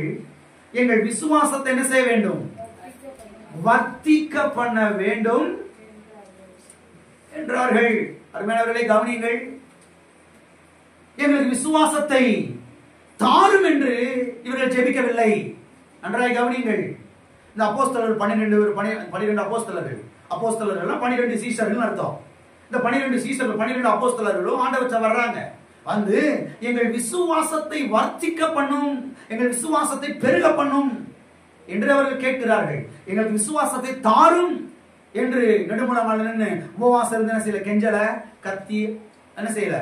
எங்கள் விசுவாசத்தை என்ன செய்ய வேண்டும்? வர்த்திக்க பண்ண வேண்டும் என்றார்கள். அருமையானவர்களை கவனியுங்கள். எங்களுக்கு விசுவாசத்தை தாரும் என்று இவர்கள் ஜெபிக்கவில்லை. நன்றாய் கவனியுங்கள். இந்த அப்போஸ்தலர்கள் 12 அப்போஸ்தலர்கள், அப்போஸ்தலர்கள் 12 சீஷர்கள் அர்த்தம். இந்த 12 சீஷர்கள் 12 அப்போஸ்தலர்களும் ஆண்டவர்ட்ட வர்றாங்க. வந்து எங்கள் விசுவாசத்தை வர்த்திக்க பண்ணும், எங்கள் விசுவாசத்தை பெருக பண்ணும் என்று அவர்கள் கேட்கிறார்கள். எங்களுக்கு விசுவாசத்தை தாரும் என்று நெடுமுழங்கால் நின்று உபவாசம் இருந்து என்ன செய்யல? கெஞ்சல, கத்தி என்ன செய்யல?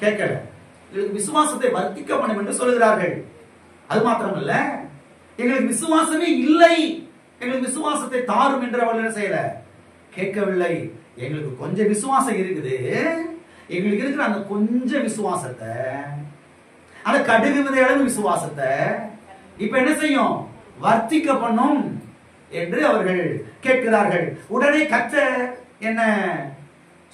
கேட்கல. எங்களுக்கு விசுவாசத்தை வர்த்திக்க பண்ணும் என்று சொல்லுகிறார்கள். அது மாத்திரமல்ல, எங்களுக்கு விசுவாசமே இல்லை, எங்களுக்கு விசுவாசத்தை தாரும் என்று அவர்கள் என்ன செய்யல? கேட்கவில்லை. எங்களுக்கு கொஞ்சம் விசுவாசம் இருக்குது, எங்களுக்கு இருக்கிற அந்த கொஞ்ச விசுவாசத்தை, அந்த கடுகு விதை அளவு விசுவாசத்தை இப்ப என்ன செய்யும்? வர்த்திக்க பண்ணும் என்று அவர்கள் கேட்கிறார்கள். உடனே கர்த்தர் என்ன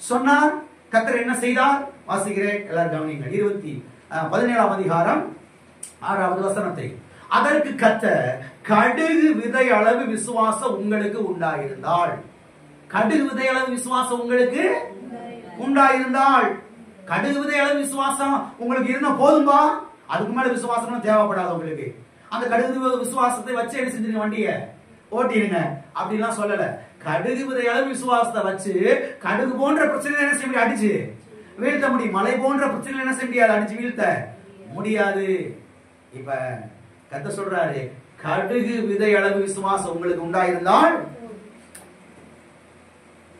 சொன்னார்? கர்த்தர் என்ன செய்தார்? வாசிக்கிறேன், எல்லாரும் கவனியுங்கள். 17ஆம் அதிகாரம் 6வது வசனத்தை. அதற்கு கர்த்தர், கடுகு விதை அளவு விசுவாசம் உங்களுக்கு உண்டாயிருந்தால், கடுகு விதை அளவு விசுவாசம் உங்களுக்கு உண்டாயிருந்தால், கடுகு விதை அளவு விசுவாசம் உங்களுக்கு இருந்தா போதும்பா, அதுக்கு மேல விசுவாசம் தேவைப்படாது உங்களுக்கு. அந்த கடுகு விசுவாசத்தை வச்சு என்ன செஞ்சிருங்க? வண்டிய ஓட்டிடுங்க அப்படிலாம் சொல்லல. கடுகு விதை அளவு விசுவாசத்தை வச்சு கடுகு போன்ற பிரச்சனை என்ன செய்ய முடியும்? அடிச்சு வீழ்த்த முடியும். மலை போன்ற பிரச்சனை என்ன செய்ய முடியாது? அடிச்சு வீழ்த்த முடியாது. இப்ப கர்த்தர் சொல்றாரு, கடுகு விதை அளவு விசுவாசம் உங்களுக்கு உண்டாயிருந்தால்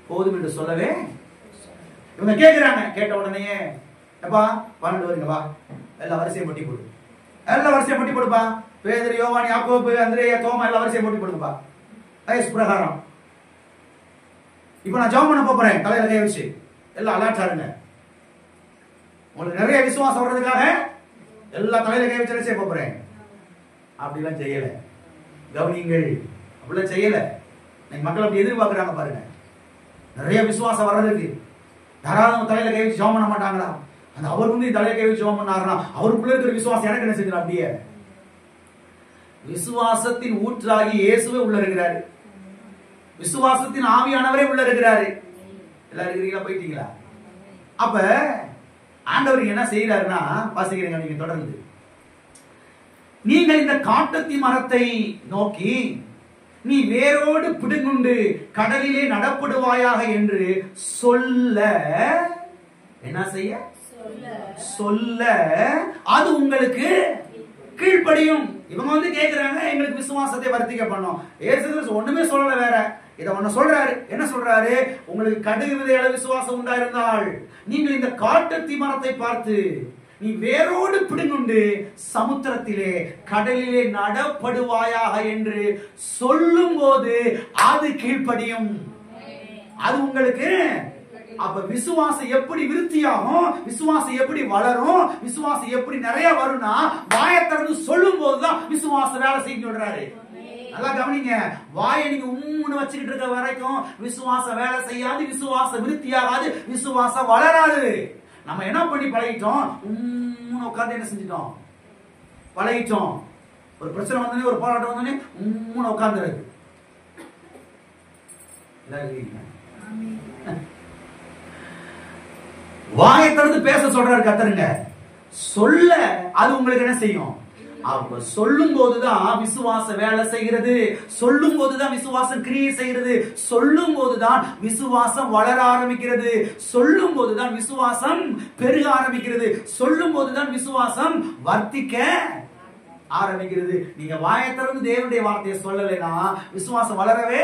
போதும் என்று சொல்லவே இவங்க கேட்கிறாங்க. கேட்ட உடனே, எப்பா 12 வருங்க வா, எல்லாம் வரிசையை போட்டி போடு, எல்லாம் வரிசையை போட்டி போடுப்பா, பேதுரு, யோவான், யாக்கோபு, அந்திரேயா, தோமா எல்லாம் வரிசையை போட்டி போடுங்கப்பா, வயசு பிரகாரம். இப்ப நான் ஜெபம் பண்ண போறேன், தலையில கை வச்சு எல்லாம் அலர்ட் ஆடுங்க. உங்களுக்கு நிறைய விசுவாசம் வர்றதுக்காக எல்லா தலையில கை வச்சு செய்ய போறேன். அப்படிலாம் செய்யல. கவனிங்கள், அப்படிலாம் செய்யல. மக்கள் அப்படி எதிர்பார்க்கிறாங்க பாருங்க. நிறைய விசுவாசம் வர்றதுக்கு யாராவது தலையில கை வச்சு ஜெபம் பண்ண மாட்டாங்களா? அந்த அவர் வந்து தலையில கை வச்சு ஜெபம் பண்ணாருன்னா அவருக்குள்ள இருக்கிற விசுவாசம் எனக்கு என்ன செஞ்சிடும்? அப்படியே விசுவாசத்தின் ஊற்றாகி இயேசுவே உள்ள இருக்கிறாரு, விசுவாசத்தின் ஆவியானவரே உள்ள இருக்கிறாரு. எல்லாரும் இருக்கிறீங்களா? போயிட்டீங்களா? அப்ப ஆண்டவர் என்ன செய்யறாருன்னா, வாசிக்கிறீங்க நீங்க தொடர்ந்து, நீங்கள் இந்த காட்டத்தி மரத்தை நோக்கி நீ வேரோடு பிடுங்குண்டு கடலிலே நடப்படுவாயாக என்று சொல்ல, என்ன செய்ய சொல்ல அது உங்களுக்கு கீழ்ப்படியும். இவங்க வந்து கேக்குறாங்க, எங்களுக்கு விசுவாசத்தை வர்த்திக்க பண்ணும். இயேசு ஒண்ணுமே சொல்லல, வேற இத ஒண்ணு சொல்றாரு. என்ன சொல்றாரு? உங்களுக்கு கடுகு விதை அளவு விசுவாசம் உண்டாயிருந்தால் நீங்கள் இந்த காட்டத்தி மரத்தை பார்த்து நீ வேரோடு பிடுங்குண்டு சமுத்திரத்திலே கடலிலே நடப்படுவாயாக என்று சொல்லும் போது அது கீழ்ப்படியும். அது உங்களுக்கு அப்ப விசுவாசம் எப்படி விருத்தியாகும், விசுவாசம் எப்படி வளரும், விசுவாசம் எப்படி நிறைய வரும்னா வாயை திறந்து சொல்லும் போதுதான் விசுவாசம் வேலை செய்ய சொல்றாரு. நல்லா கவனிங்க. வாயை நீங்க உம்முன்னு வச்சுக்கிட்டு இருக்க வரைக்கும் விசுவாசம் வேலை செய்யாது, விசுவாசம் விருத்தியாகாது, விசுவாசம் வளராது. நம்ம என்ன பண்ணி பழகிட்டோம்? உம்முன்னு உட்கார்ந்து என்ன செஞ்சிட்டோம்? பழகிட்டோம். ஒரு பிரச்சனை வந்தோடனே, ஒரு போராட்டம் வந்தோடனே உம்முன்னு உட்கார்ந்துருக்கு. வாயை திறந்து பேச சொல்றாரு கர்த்தருங்க. சொல்ல அது உங்களுக்கு என்ன செய்யும்? அப்ப சொல்லும் போதுதான் விசுவாசம் வேலை செய்கிறது, சொல்லும் போதுதான் விசுவாசம் கிரியை செய்கிறது, சொல்லும் போதுதான் விசுவாசம் வளர ஆரம்பிக்கிறது, சொல்லும் போதுதான் விசுவாசம் பெருக ஆரம்பிக்கிறது, சொல்லும் போதுதான் விசுவாசம் வர்த்திக்க ஆரம்பிக்கிறது. நீங்க வாயை திறந்து தேவனுடைய வார்த்தையை சொல்லலைன்னா விசுவாசம் வளரவே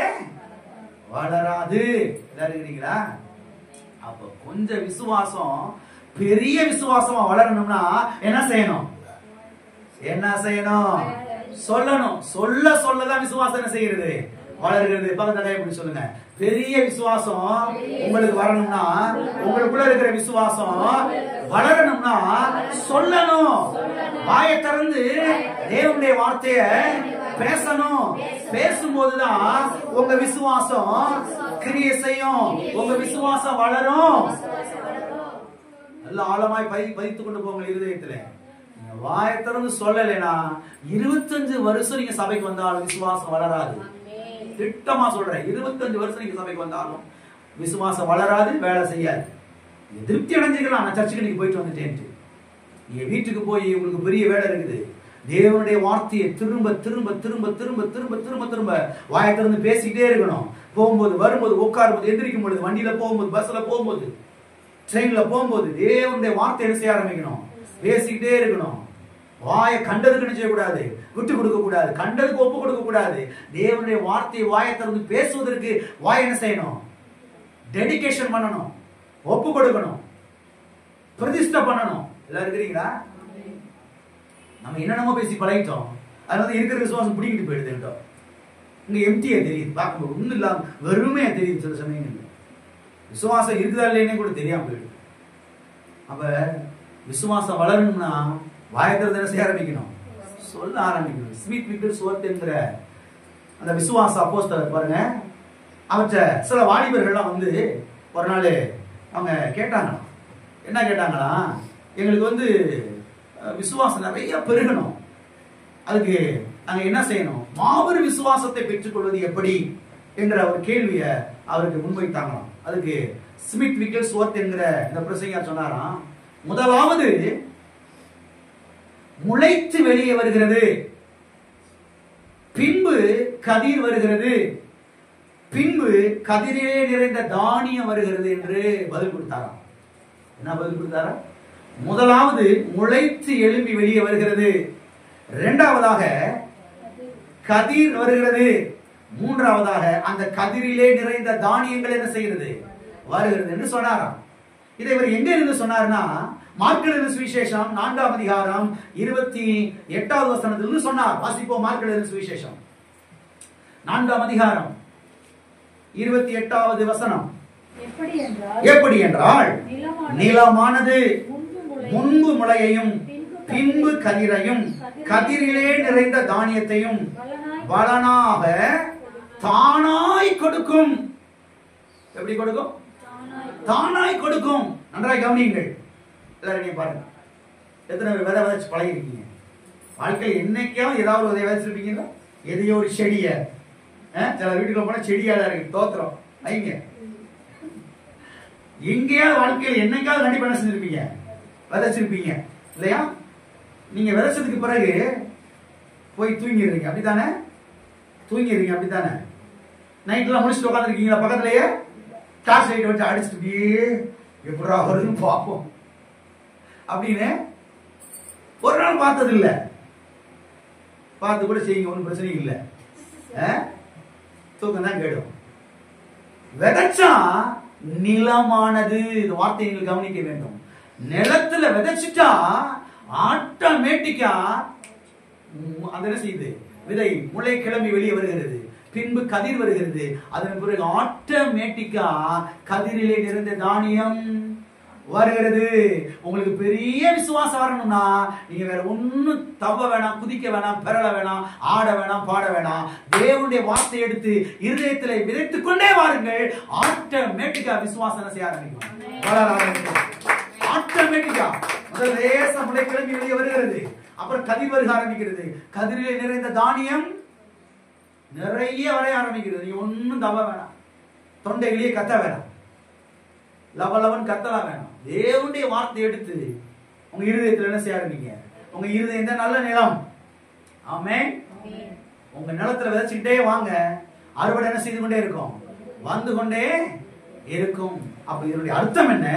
வளராது. இருக்கிறீங்களா? அப்ப கொஞ்சம் விசுவாசம் பெரிய விசுவாசமா வளரணும்னா என்ன செய்யணும்? என்ன செய்யணும்? சொல்லணும். சொல்ல சொல்லதான் விசுவாசம் என்ன செய்கிறது? வளர்கிறது. பக்கத்துல எப்படி சொல்லுங்க. பெரிய விசுவாசம் உங்களுக்கு வரணும்னா, உங்களுக்குள்ள இருக்கிற விசுவாசம் வளரணும்னா சொல்லணும். வாயை திறந்து தேவனுடைய வார்த்தைய பேசணும். பேசும்போதுதான் உங்க விசுவாசம் கிரியை செய்யும், உங்க விசுவாசம் வளரும். நல்ல ஆழமாய் பதித்துக் கொண்டு போங்க இருதயத்துல. வாயை திறந்து சொல்லலைன்னா 25 வருஷம் நீங்க சபைக்கு வந்தாலும் விசுவாசம் வளராது. திட்டமா சொல்றேன், 25 வருஷம் நீங்க சபைக்கு வந்தாலும் விசுவாசம் வளராது, வேலை செய்யாது. திருப்தி அடைஞ்சிக்கலாம், நான் சர்ச்சுக்கு நீங்க போயிட்டு வந்துட்டேன். நீங்க வீட்டுக்கு போய் உங்களுக்கு பெரிய வேலை இருக்குது. தேவனுடைய வார்த்தையை திரும்ப திரும்ப திரும்ப திரும்ப திரும்ப திரும்ப திரும்ப வாயை திறந்து பேசிக்கிட்டே இருக்கணும். போகும்போது, வரும்போது, உட்காரும்போது, எந்திரிக்கும் பொழுது, வண்டியில போகும்போது, பஸ்ல போகும்போது, ட்ரெயின்ல போகும்போது தேவனுடைய வார்த்தை என்ன செய்ய ஆரம்பிக்கணும்? பேசிக்கிட்டே இருக்கணும். வாயை கண்டதுக்கு என்ன செய்யக்கூடாது? விட்டு கொடுக்க கூடாது, கண்டதுக்கு ஒப்பு கொடுக்க கூடாது. தேவனுடைய வார்த்தையை வாயை திறந்து பேசுவதற்கு வாய் என்ன செய்யணும்? டெடிகேஷன் பண்ணணும், ஒப்பு கொடுக்கணும், பிரதிஷ்டை பண்ணணும். எல்லாம் இருக்கிறீங்களா? நம்ம என்னென்னமோ பேசி பழகிட்டோம். அதனால இருக்கிற விசுவாசம் பிடிக்கிட்டு போயிடுது. இங்க எம்டியா தெரியுது, பார்க்கும்போது ஒன்றும் இல்லாம வெறுமையா தெரியுது. சில சமயம் விசுவாசம் இருக்குதா இல்லைன்னே கூட தெரியாம போயிடுது. அப்ப விசுவாசம் வளரணும்னா வாயத்திறந்து என்ன செய்ய ஆரம்பிக்கணும்? சொல்ல ஆரம்பிக்கணும். ஸ்மித் விக்கர்ஸ்வொர்த் என்கிற அந்த விசுவாச அப்போஸ்தலர் பாருங்க, அவற்ற சில வாலிபர்கள்லாம் வந்து ஒரு நாள் அவங்க கேட்டாங்களாம். என்ன கேட்டாங்களா? எங்களுக்கு விசுவாசம் நிறைய பெருகணும், அதுக்கு நாங்க என்ன செய்யணும்? மாபெரும் விசுவாசத்தை பெற்றுக்கொள்வது எப்படி என்கிற ஒரு கேள்வியை அவருக்கு முன்வைத்தாங்களாம். அதுக்கு ஸ்மித் விக்கர்ஸ்வொர்த் என்கிற இந்த பிரசங்கர் சொன்னாராம், முதலாவது முளைத்து வெளியே வருகிறது, பின்பு கதிர் வருகிறது, பின்பு கதிரே நிறைந்த தானியம் வருகிறது என்று பதில் கொடுத்தாராம். என்ன பதில் கொடுத்தாரா? முதலாவது முளைத்து எழும்பி வெளியே வருகிறது, இரண்டாவதாக கதிர் வருகிறது, மூன்றாவதாக அந்த கதிரிலே நிறைந்த தானியங்கள் என்ன செய்கிறது? வருகிறது என்று சொன்னாராம். இதை இவர் எங்க இருந்து சொன்னார்னா, மார்க் எழுதின சுவிசேஷம் 4ஆம் அதிகாரம் 28வது வசனத்திலிருந்து சொன்னார். வாசிப்போம். மார்க் எழுதின சுவிசேஷம் 4ஆம் அதிகாரம் 28வது வசனம். எப்படி என்றால், நிலமானது முன்பு முளையையும் பின்பு கதிரையும் கதிரிலே நிறைந்த தானியத்தையும் பலனாக தானாய் கொடுக்கும். எப்படி கொடுக்கும்? தானாய் கொடுக்கும். நன்றாய் கவனியுங்கள். எல்லாரும் பாருங்க, எத்தனை பேர் விதை விதைச்சு பழகிருக்கீங்க? வாழ்க்கையில் என்னைக்காவது ஏதாவது விதை விதைச்சிருப்பீங்களா? எதையோ ஒரு செடிய, சில வீட்டுக்குள்ள போனா செடியால இருக்கு தோத்திரம் வைங்க. எங்கேயாவது வாழ்க்கையில் என்னைக்காவது கண்டிப்பா என்ன செஞ்சிருப்பீங்க? விதைச்சிருப்பீங்க இல்லையா? நீங்க விதைச்சதுக்கு பிறகு போய் தூங்கிடுறீங்க, அப்படித்தானே? தூங்கிடுறீங்க, அப்படித்தானே? நைட்லாம் முடிச்சுட்டு உட்காந்துருக்கீங்களா? பக்கத்துலயே டார்ச் லைட் வச்சு அடிச்சுட்டு எப்படா வருதுன்னு பார்ப்போம் அப்படின்னு ஒரு நாள் பார்த்தது இல்ல. பார்த்து கூட செய்யுங்க, ஒன்றும் பிரச்சனை இல்லை. தூக்கம் தான் கேடும். விதைச்சா நிலமானது, இந்த வார்த்தை நீங்கள் கவனிக்க வேண்டும். நிலத்துல விதைச்சிட்டா ஆட்டோமேட்டிக்கா அது என்ன செய்யுது? விதை முளை கிளம்பி வெளியே வருகிறது, பின்பு கதிர் வருகிறது. அதன் பிறகு ஆட்டோமேட்டிக்கா கதிரிலே நிறைந்த தானியம் வருகிறது. உங்களுக்கு பெரிய விசுவாசம் வரணும்னா நீங்க வேற ஒண்ணும் தவ வேணாம், குதிக்க வேணாம், பெறல வேணாம், ஆட வேணாம், பாட வேணாம். தேவனுடைய வார்த்தை எடுத்து இருதயத்திலே விதைத்துக் கொண்டே வாருங்கள். ஆட்டோமேட்டிக்கா விசுவாசம் செய்ய ஆரம்பிக்கும். ஆட்டோமேட்டிக்கா முதல் லேசா முளை கிளம்பி வெளியே வருகிறது, அப்புறம் கதிர் வருக ஆரம்பிக்கிறது. கதிரிலே நிறைந்த தானியம் நிறைய வரைய ஆரம்பிக்கிறது. நீங்க ஒன்னும் தவ வேணாம், தொண்டையிலேயே கத்த வேணாம், லவலவன் கத்தலாம் வேணாம். தேவனுடைய வார்த்தை எடுத்து உங்க இருதயத்தில் என்ன செய்ய ஆரம்பிங்க. உங்க இருதயம் தான் நல்ல நிலம். ஆமென். உங்க நிலத்துல விதைச்சுக்கிட்டே வாங்க, அறுவடை என்ன செய்து கொண்டே இருக்கும், வந்து கொண்டே இருக்கும். அப்ப இதனுடைய அர்த்தம் என்ன?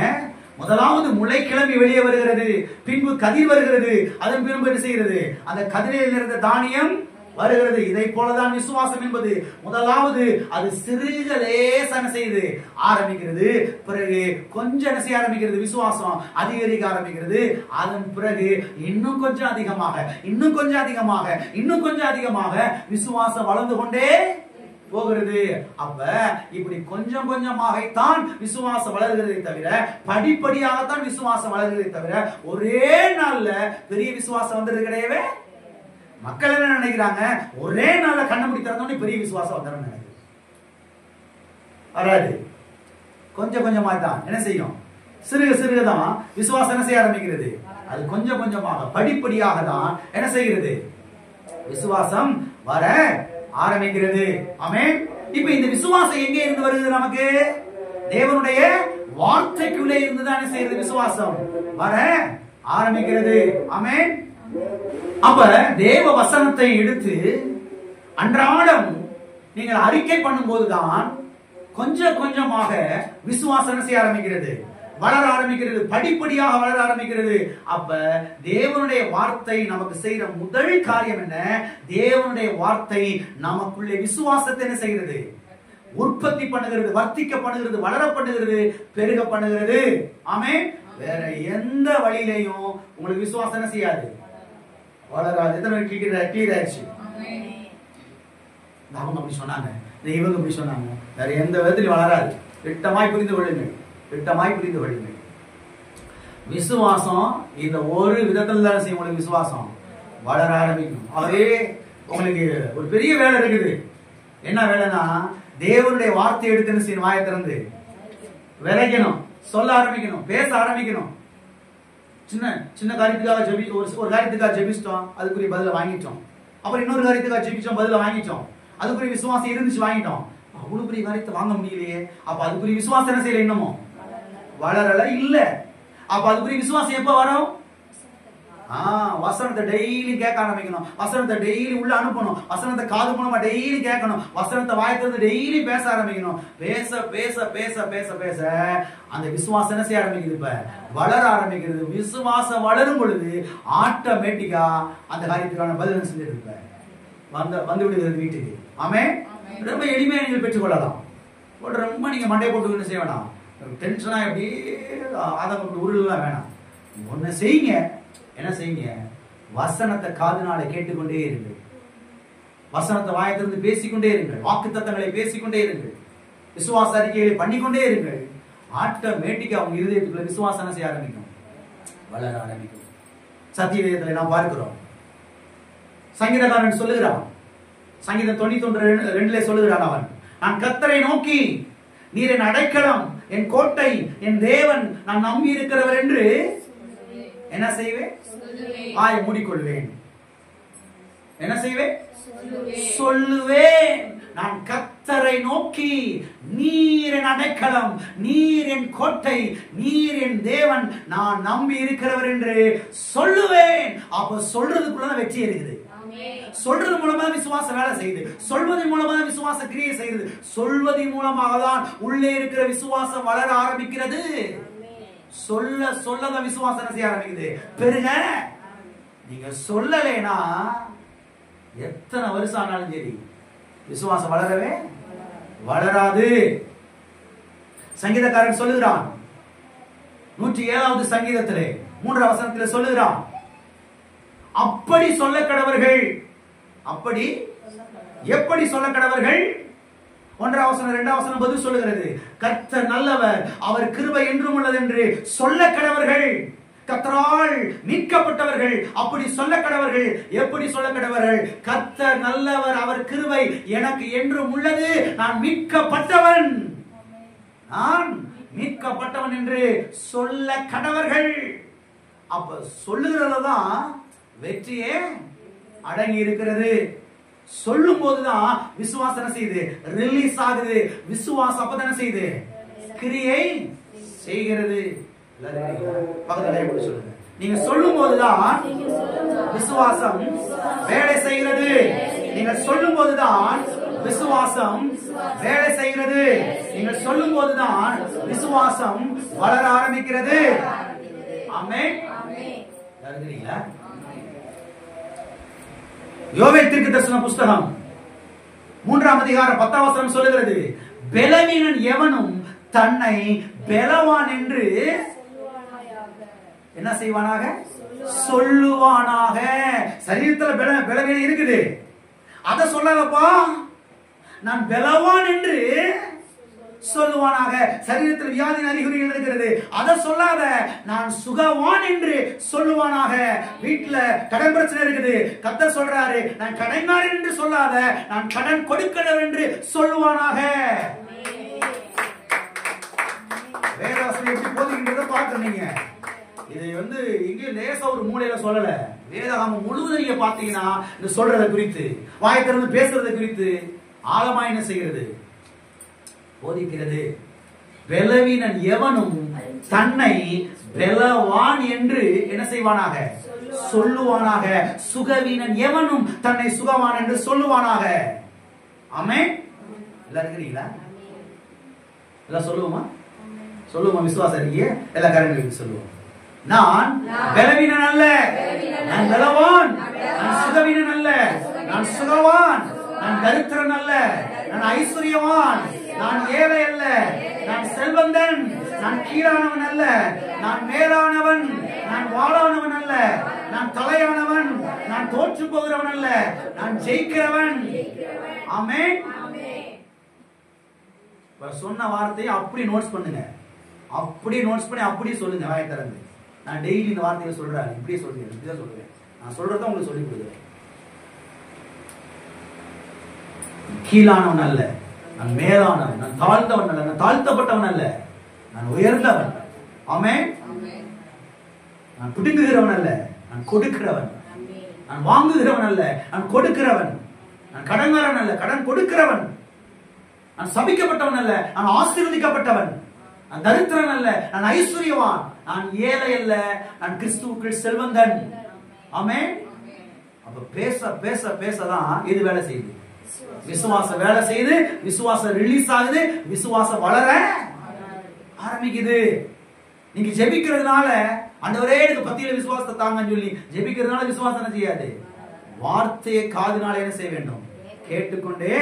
முதலாவது முளை கிளம்பி வெளியே வருகிறது, பின்பு கதிர் வருகிறது, அதன் பின்பு என்ன செய்கிறது, அந்த கதிரில் இருந்த தானியம் வருகிறது. இதை போலதான் விசுவாசம் என்பது. முதலாவது அது சிறுக லேசான செய்து ஆரம்பிக்கிறது, பிறகு கொஞ்சம் என்ன செய்ய ஆரம்பிக்கிறது, விசுவாசம் அதிகரிக்க ஆரம்பிக்கிறது. அதன் பிறகு இன்னும் கொஞ்சம் அதிகமாக, இன்னும் கொஞ்சம் அதிகமாக, இன்னும் கொஞ்சம் அதிகமாக விசுவாசம் வளர்ந்து கொண்டே போகிறது. அப்ப இப்படி கொஞ்சம் கொஞ்சமாகத்தான் விசுவாசம் வளர்கிறதை தவிர, படிப்படியாகத்தான் விசுவாசம் வளர்கிறதை தவிர ஒரே நாள்ல பெரிய விசுவாசம் வந்தது கிடையவே. மக்கள் என்ன நினைக்கிறாங்க, ஒரே நாள்ல கண்ண மூடி திறந்தோடனே பெரிய விசுவாசம் வந்துடும் நினைக்கிறது. வராது. கொஞ்சம் கொஞ்சமா தான் என்ன செய்யும், சிறுக சிறுகதான் விசுவாசம் என்ன செய்ய ஆரம்பிக்கிறது. அது கொஞ்சம் கொஞ்சமாக படிப்படியாக தான் என்ன செய்கிறது, விசுவாசம் வர ஆரம்பிக்கிறது. ஆமென். இப்ப இந்த விசுவாசம் எங்கே இருந்து வருகிறது? நமக்கு தேவனுடைய வார்த்தைக்குள்ளே இருந்து தான் என்ன செய்யறது, விசுவாசம் வர ஆரம்பிக்கிறது. ஆமென். அப்ப தேவ வசனத்தை எடுத்து அன்றாடம் நீங்கள் அறிக்கை பண்ணும் போதுதான் கொஞ்சம் கொஞ்சமாக விசுவாசம் செய்ய ஆரம்பிக்கிறது, வளர ஆரம்பிக்கிறது, படிப்படியாக வளர ஆரம்பிக்கிறது. அப்ப தேவனுடைய வார்த்தை நமக்கு செய்யற முதல் காரியம் என்ன? தேவனுடைய வார்த்தை நமக்குள்ளே விசுவாசத்தை என்ன செய்கிறது, உற்பத்தி பண்ணுகிறது, வர்த்திக்க பண்ணுகிறது, வளர பண்ணுகிறது, பெருக பண்ணுகிறது. ஆமென். வேற எந்த வழியிலையும் உங்களுக்கு விசுவாசம் என்ன செய்யாது, வளராது. எத்தனை கிளியர் ஆயிடுச்சு? அவங்க அப்படி சொன்னாங்க, இவங்க அப்படி சொன்னாங்க, வேற எந்த விதத்திலும் வளராது. திட்டமாய் புரிந்து கொள்ளுங்கள், திட்டமாய் புரிந்து கொள்ளுங்கள். விசுவாசம் இந்த ஒரு விதத்துல தான் செய்யும். உங்களுக்கு விசுவாசம் வளர ஆரம்பிக்கும். அதே உங்களுக்கு ஒரு பெரிய வேலை இருக்குது. என்ன வேலைன்னா, தேவனுடைய வார்த்தை எடுத்து என்ன செய்யணும், வாயை திறந்து விதைக்கணும், சொல்ல ஆரம்பிக்கணும், பேச ஆரம்பிக்கணும். சின்ன சின்ன காரியத்துக்காக ஒரு காரியத்துக்காக ஜெபிச்சிட்டோம், அதுக்குரிய பதில வாங்கிட்டோம். அப்புறம் இன்னொரு காரியத்துக்காக ஜெபிச்சோம், பதில வாங்கிட்டோம். அதுக்குரிய விசுவாசம் இருந்துச்சு, வாங்கிட்டோம். அவ்வளவு பெரிய காரியத்தை வாங்க முடியலையே. அப்ப அதுக்குரிய விசுவாசம் என்ன செய்யல, இன்னமும் வளரல இல்ல. அப்ப அதுக்குரிய விசுவாசம் எப்ப வரும்? வசனத்தை டெய்லி கேட்க ஆரம்பிக்கணும், வசனத்தை டெய்லி உள்ள அனுப்பணும், வசனத்தை காது மூலமா டெய்லி கேட்கணும், வசனத்தை வாயத்திலிருந்து டெய்லி பேச ஆரம்பிக்கணும். பேச பேச பேச பேச பேச அந்த விசுவாசம் என்ன செய்ய ஆரம்பிக்குது, இப்ப வளர ஆரம்பிக்கிறது. விசுவாசம் வளரும் பொழுது ஆட்டோமேட்டிக்கா அந்த காரியத்துக்கான பதில் செஞ்சிருப்ப வந்து விடுகிறது வீட்டுக்கு. ஆமென். ரொம்ப எளிமையா நீங்கள் பெற்றுக்கொள்ளலாம். ரொம்ப நீங்க மண்டையை போட்டு செய்ய வேணாம், டென்ஷனா எப்படி ஆதங்க உருளெல்லாம் வேணாம். ஒண்ணு செய்யுங்க, என்ன செய்யுங்க, வசனத்தை காதுனால கேட்டுக்கொண்டே இருங்கள், வசனத்தை வாயத்திலிருந்து பேசிக்கொண்டே இருங்கள், வாக்குத்தத்தங்களை பேசிக்கொண்டே இருங்கள், விசுவாச அறிக்கைகளை பண்ணிக்கொண்டே இருங்கள். ஆட்டோமேட்டிக்கா அவங்க இருதயத்துக்குள்ள விசுவாசம் செய்ய ஆரம்பிக்கும், வளர ஆரம்பிக்கும். சத்தியவேதத்துல நாம் பார்க்கிறோம், சங்கீதக்காரன் சொல்லுகிறான், சங்கீதம் 91:2 சொல்லுகிறான், அவன் நான் கர்த்தரை நோக்கி நீர் என் அடைக்கலம், என் கோட்டை, என் தேவன், நான் நம்பி இருக்கிறவர் என்று என்ன செய்வேன், வாயை மூடிக்கொள்வேன். என்ன செய்வேன், சொல்லுவேன். நான் கர்த்தரை நோக்கி நீர் என் அடைக்கலம், நீர் என் கோட்டை, நீர் என் தேவன், நான் நம்பி இருக்கிறவர் என்று சொல்லுவேன். அப்ப சொல்றதுக்குள்ளதான் வெற்றி இருக்குது. சொல்றது மூலமா விசுவாசம் வேலை செய்யுது, சொல்வதன் மூலமா விசுவாச கிரியை செய்யுது, சொல்வதன் மூலமாக தான் உள்ளே இருக்கிற விசுவாசம் வளர ஆரம்பிக்கிறது. சொல்ல சொல்லதான் விசுவாசம் செய்ய ஆரம்பிக்குது, பெருக. நீங்க சொல்லலைனா எத்தனை வருஷம் ஆனாலும் சரி விசுவாசம் வளரவே வளராது. சங்கீதக்காரன் சொல்லுகிறான், 107வது சங்கீதத்திலே 3ஆம் வசனத்திலே சொல்லுகிறான், அப்படி சொல்ல கடவர்கள். அப்படி எப்படி சொல்ல கடவர்கள்? 1ஆம் வசனம் 2ஆம் வசனம் பதில் சொல்லுகிறது. கர்த்தர் நல்லவர், அவர் கிருபை என்றும் உள்ளது என்று சொல்ல கடவர்கள். கர்த்தரால் மீட்கப்பட்டவர்கள் அப்படி சொல்ல கடவர்கள். எப்படி சொல்ல கடவர்கள்? கர்த்தர் நல்லவர், அவர் கிருபை எனக்கு என்றும் உள்ளது, நான் மீட்கப்பட்டவன், நான் மீட்கப்பட்டவன் என்று சொல்ல கடவர்கள். அப்ப சொல்லுகிறதுதான் வெற்றியே அடங்கி இருக்கிறது. சொல்லும் போதுதான் விசுவாசம் செய்து ரிலீஸ் ஆகுது. விசுவாசம் அப்பதானே செய்து கிரியை செய்கிறது. சொல்லுங்க, நீங்க சொல்லும் போதுதான் விசுவாசம் வேலை செய்கிறது. நீங்க சொல்லும் போதுதான் விசுவாசம் வேலை செய்கிறது. நீங்க சொல்லும் போதுதான் விசுவாசம் வளர ஆரம்பிக்கிறது. ஆமென். இருக்கிறீங்களா? யோவேல் தீர்க்கதரிசன புஸ்தகம் 3ஆம் அதிகாரம் 10ஆம் வசனம் சொல்லுகிறது, பலவீனன் எவனும் தன்னை பலவான் என்று என்ன செய்வானாக? சொல்லுவானாக. சரீரத்தில் பலவீனம் இருக்குது, அத சொல்லாதப்பா, நான் பலவான் என்று சொல்லுவானாக. சரீரத்தில் வியாதியின் அறிகுறிகள் இருக்கிறது, அதை சொல்லாத, நான் சுகவான் என்று சொல்லுவானாக. வீட்டுல கடன் பிரச்சனை இருக்குது, கர்த்தர் சொல்றாரு, நான் கடன்காரன் என்று சொல்லாத, நான் கடன் கொடுக்கிறவர் என்று சொல்லுவானாக. வேதாசனம் எப்படி போதுகின்றத பார்க்கறீங்க. இதை இங்கே லேசா ஒரு மூலையில சொல்லல, வேதாகமம் முழுவதும் நீங்க பாத்தீங்கன்னா இந்த சொல்றதை குறித்து, வாயை திறந்து பேசுறதை குறித்து ஆழமா என்ன செய்கிறது? போதிக்கிறது. பலவீனன் எவனும் தன்னை பலவான் என்று என்ன செய்வானாக? சொல்லுவானாக. சுகவீனன் எவனும் தன்னை சுகவான் என்று சொல்லுவானாக. ஆமென். எல்லாம் இருக்கிறீங்களா? எல்லாம் சொல்லுவோமா? சொல்லுவோமா? விசுவாசம் இருக்கீங்க? எல்லா காரியங்களும் சொல்லுவோம். நான் பலவீனன் அல்ல, நான் பலவான். நான் சுகவீனன் அல்ல, நான் சுகவான். நான் தரித்திரன் அல்ல, நான் ஐஸ்வர்யவான். நான் ஏழை அல்ல, நான் செல்வந்தன். நான் கீழானவன் அல்ல, நான் மேலானவன். நான் வாழானவன் அல்ல, நான் தலையானவன். நான் தோற்று போகிறவன் அல்ல, நான் ஜெயிக்கிறவன். ஆமென். சொன்ன வார்த்தையை அப்படி நோட்ஸ் பண்ணுங்க, அப்படி நோட்ஸ் பண்ணி அப்படியே சொல்லுங்க வாயை திறந்து. நான் டெய்லி இந்த வார்த்தையை சொல்றேன், இப்படியே சொல்றேன், இப்படிதான் சொல்லுவேன். நான் சொல்றத உங்களுக்கு சொல்லி கொடுக்குறேன். கீழானவன் அல்ல, நான் மேலானவன். நான் தாழ்ந்தவன் அல்ல, நான் தாழ்த்தப்பட்டவன் அல்ல, நான் உயர்ந்தவன். ஆமென். நான் பிடுங்குகிறவன் அல்ல, நான் கொடுக்கிறவன். நான் வாங்குகிறவன் அல்ல, நான் கொடுக்கிறவன். நான் கடன்காரன் அல்ல, கடன் கொடுக்கிறவன். நான் சபிக்கப்பட்டவன் அல்ல, நான் ஆசீர்வதிக்கப்பட்டவன். நான் தரித்திரன் அல்ல, நான் ஐஸ்வர்யவான். நான் ஏழை அல்ல, நான் கிறிஸ்துவுக்குள் செல்வந்தன். ஆமென். அப்ப பேச பேச பேசதான் இது வேலை செய்யுது. விசுவாசம் வேலை செய்து, விசுவாசம் ரிலீஸ் ஆகுது, விசுவாசம் வளர ஆரம்பிக்குது. நீங்க ஜெபிக்கிறதுனால, ஆண்டவரே எனக்கு பத்தியில விசுவாசத்தை தாங்கன்னு சொல்லி ஜெபிக்கிறதுனால விசுவாசம் என்ன செய்யாது? வார்த்தையை காதுனால என்ன செய்ய வேண்டும்? கேட்டுக்கொண்டே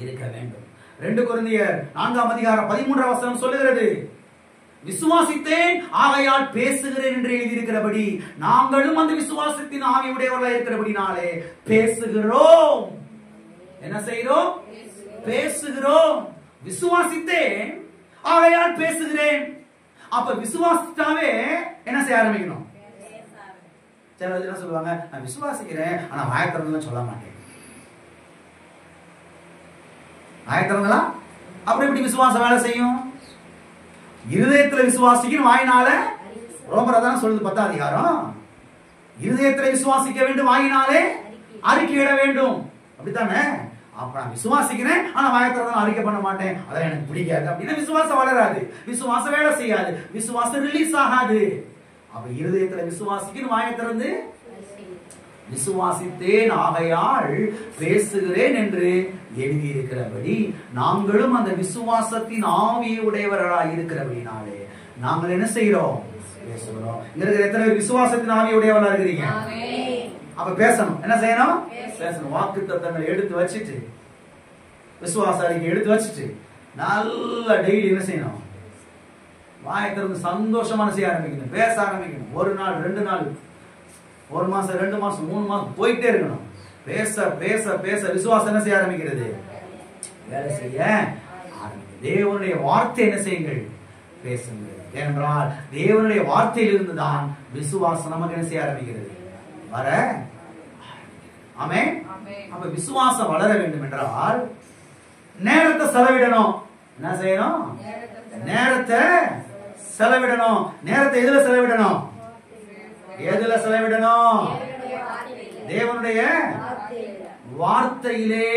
இருக்க வேண்டும். 2 கொரிந்தியர் 4ஆம் அதிகாரம் 13ஆம் வசனம் சொல்லுகிறது, விசுவாசித்தேன் ஆகையால் பேசுகிறேன் என்று எழுதியிருக்கிறபடி நாங்களும் அந்த விசுவாசத்தின் ஆவியுடையவர்களாக இருக்கிறபடினாலே பேசுகிறோம். என்ன செய்கிறோம்? பேசுகிறோம். விசுவாசித்தேன் ஆகையால் பேசுகிறேன். அப்ப விசுவாசித்தாவே என்ன செய்ய ஆரம்பிக்கணும்? சிலர் என்ன சொல்லுவாங்க, நான் விசுவாசிக்கிறேன் ஆனா வாயத்திறந்தெல்லாம் சொல்ல மாட்டேன். வாயத்திறந்தா அப்புறம் எப்படி விசுவாசம் வேலை செய்யும்? இருதயத்துல விசுவாசிக்கணும், வாயினால. ரோமர் தான் சொல்லுது 10ஆம் அதிகாரம். இருதயத்துல விசுவாசிக்க வேண்டும், வாயினாலே அறிக்கையிட வேண்டும். அப்படித்தானே? அப்ப நான் விசுவாசிக்கிறேன் ஆனா வாயத்திறந்தா அறிக்கை பண்ண மாட்டேன், அதான் எனக்கு பிடிக்காது அப்படின்னா விசுவாசம் வளராது, விசுவாசம் வேலை செய்யாது, விசுவாசம் ரிலீஸ் ஆகாது. அப்ப இருதயத்துல விசுவாசிக்கணும், வாயத்திறந்து விசுவாசித்தேன் ஆகையால் பேசுகிறேன் என்று எழுதியிருக்கிறபடி நாங்களும் அந்த விசுவாசத்தின் ஆவியை உடையவர்களாக இருக்கிறபடினாலே நாங்கள் என்ன செய்கிறோம்? பேசுகிறோம். இங்க இருக்கிற எத்தனை பேர் விசுவாசத்தின் ஆவியை உடையவர்களாக இருக்கிறீங்க? அப்ப பேசணும். என்ன செய்யணும்? பேசணும். வாக்குத்தத்தங்களை எடுத்து வச்சுட்டு, விசுவாச அறிக்கை எடுத்து வச்சுட்டு, நல்ல டெய்லி என்ன செய்யணும்? வாயை திறந்து சந்தோஷமான செய்ய ஆரம்பிக்கணும், பேச ஆரம்பிக்கணும். ஒரு நாள் 2 நாள், 1 மாசம் 2 மாசம் 3 மாசம் போயிட்டே இருக்கணும். பேச பேச பேச விசுவாசம் என்ன செய்ய ஆரம்பிக்கிறது? வேலை செய்ய ஆரம்பிக்கிறது. தேவனுடைய வார்த்தை என்ன செய்யுங்கள்? பேசுங்கள். ஏனென்றால் தேவனுடைய வார்த்தையிலிருந்து தான் விசுவாசம் நமக்கு என்ன செய்ய ஆரம்பிக்கிறது? வர. ஆமென். அப்ப விசுவாசம் வளர வேண்டும் என்றால் நேரத்தை செலவிடணும். என்ன செய்யணும்? நேரத்தை செலவிடணும். நேரத்தை எதுல செலவிடணும்? எதுல செலவிடணும்? தேவனுடைய வார்த்தையிலே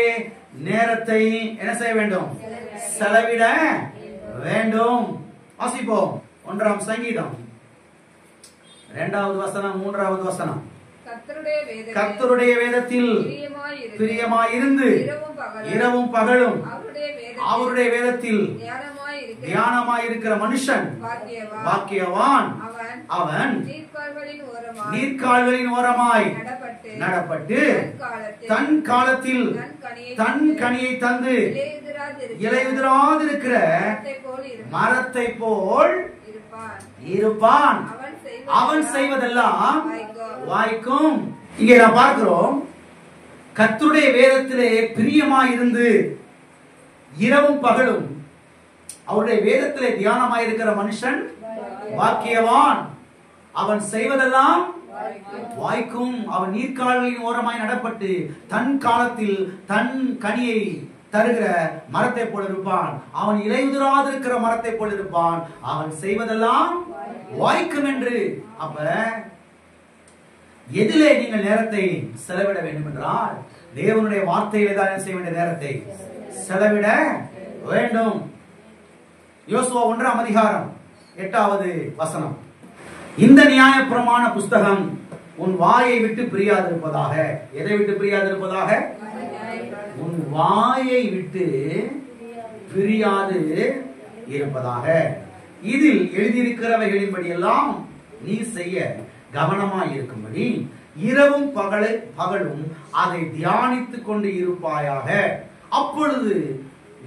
நேரத்தை என்ன செய்ய வேண்டும்? செலவிட வேண்டும். வாசிப்போம். 1ஆம் சங்கீதம் 2வது வசனம் 3வது வசனம். கர்த்தருடைய வேதத்தில் பிரியமாயிருந்து இரவும் பகலும் அவருடைய வேதத்தில் தியானமாயிருக்கிற மனுஷன் பாக்கியவான். அவன் நீர்க்கால்களின் ஓரமாய் நடப்பட்டு தன் காலத்தில் தன் கனியை தந்து இலையுதிராதிருக்கிற மரத்தை போல் இருப்பான். அவன் செய்வதெல்லாம் வாய்க்கும். இங்கே நாம் பார்க்கிறோம், கர்த்தருடைய வேதத்திலே பிரியமாயிருந்து இரவும் பகலும் அவருடைய வேதத்திலே தியானமாயிருக்கிற மனுஷன் பாக்கியவான். அவன் செய்வதெல்லாம் வாய்க்கும். அவன் நீர்க்கால்களின் ஓரமாய் நடப்பட்டு தன் காலத்தில் தன் கனியை தருகிற மரத்தை போல இருப்பான். அவன் இலையுதிராதிருக்கிற மரத்தை போல இருப்பான். அவன் செய்வதெல்லாம் வாய்க்கும் என்று. அப்ப எதிலே நீங்கள் நேரத்தை செலவிட வேண்டும் என்றால் தேவனுடைய வார்த்தையிலே தான் செய்ய வேண்டிய நேரத்தை செலவிட வேண்டும். யோசுவா 1ஆம் அதிகாரம் 8வது வசனம். இந்த நியாயப்பிரமாண புஸ்தகம் உன் வாயை விட்டு பிரியாதிருப்பதாக. எதை விட்டு பிரியாதிருப்பதாக? உன் வாயை விட்டு பிரியாது இருப்பதாக. இதில் எழுதியிருக்கிறவைகளின்படி எல்லாம் நீ செய்ய கவனமாய் இருக்கும்படி இரவும் பகலும் அதை தியானித்துக் கொண்டு இருப்பாயாக. அப்பொழுது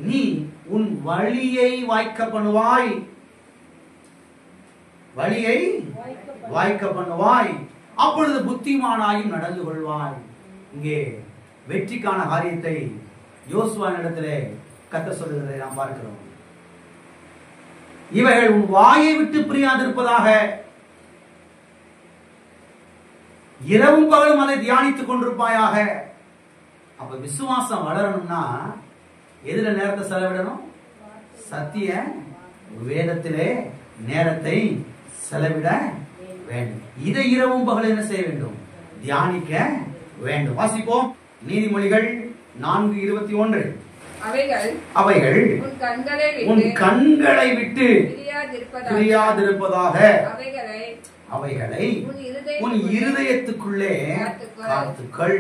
நீ உன் வழியை வாய்க்க பண்ணுவாய். வழியை வாய்க்க பண்ணுவாய். அப்பொழுது புத்திமானாயும் நடந்து கொள்வாய். இங்கே வெற்றிக்கான காரியத்தை யோசுவாவினிடத்திலே கர்த்தர் சொல்லுகிறதை நாம் பார்க்கிறோம். இவைகள் உன் வாயை விட்டு பிரியாதிருப்பதாக. இரவும் பகலும் அதை தியானித்துக் கொண்டிருப்பாயாக. அப்ப விசுவாசம் வளரணும்னா எதுல நேரத்தை செலவிடணும்? சத்திய வேதத்திலே நேரத்தை செலவிட வேண்டும். இதை இரவும் பகலும் என்ன செய்ய வேண்டும்? தியானிக்க வேண்டும். வாசிப்போம். நீதிமொழிகள் 4:21. அவைகள் உன் கண்களை விட்டு பிரியாதிருப்பதாக. அவைகளை உன் இருதயத்துக்குள்ளே காத்துக்கள்.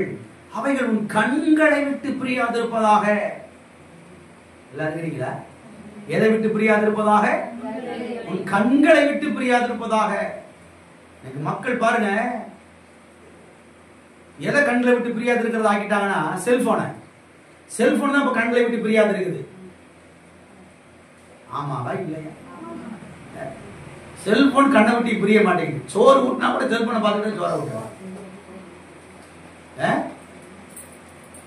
அவைகள் உன் கண்களை விட்டு பிரியாதிருப்பதாக. எல்லாரும் இருக்கிறீங்களா? எதை விட்டு பிரியாதிருப்பதாக? உன் கண்களை விட்டு பிரியாதிருப்பதாக. மக்கள் பாருங்க, எதை கண்களை விட்டு பிரியாது இருக்கிறது ஆக்கிட்டாங்கன்னா செல்போனை. செல்போன் தான் இப்ப கண்களை விட்டு பிரியாது இருக்குது. ஆமாவா இல்லையா? செல்போன் கண்ணை விட்டு பிரிய மாட்டேங்குது. சோறு ஊட்டினா கூட செல்போனை பார்த்துட்டு சோற ஊட்டுவாங்க.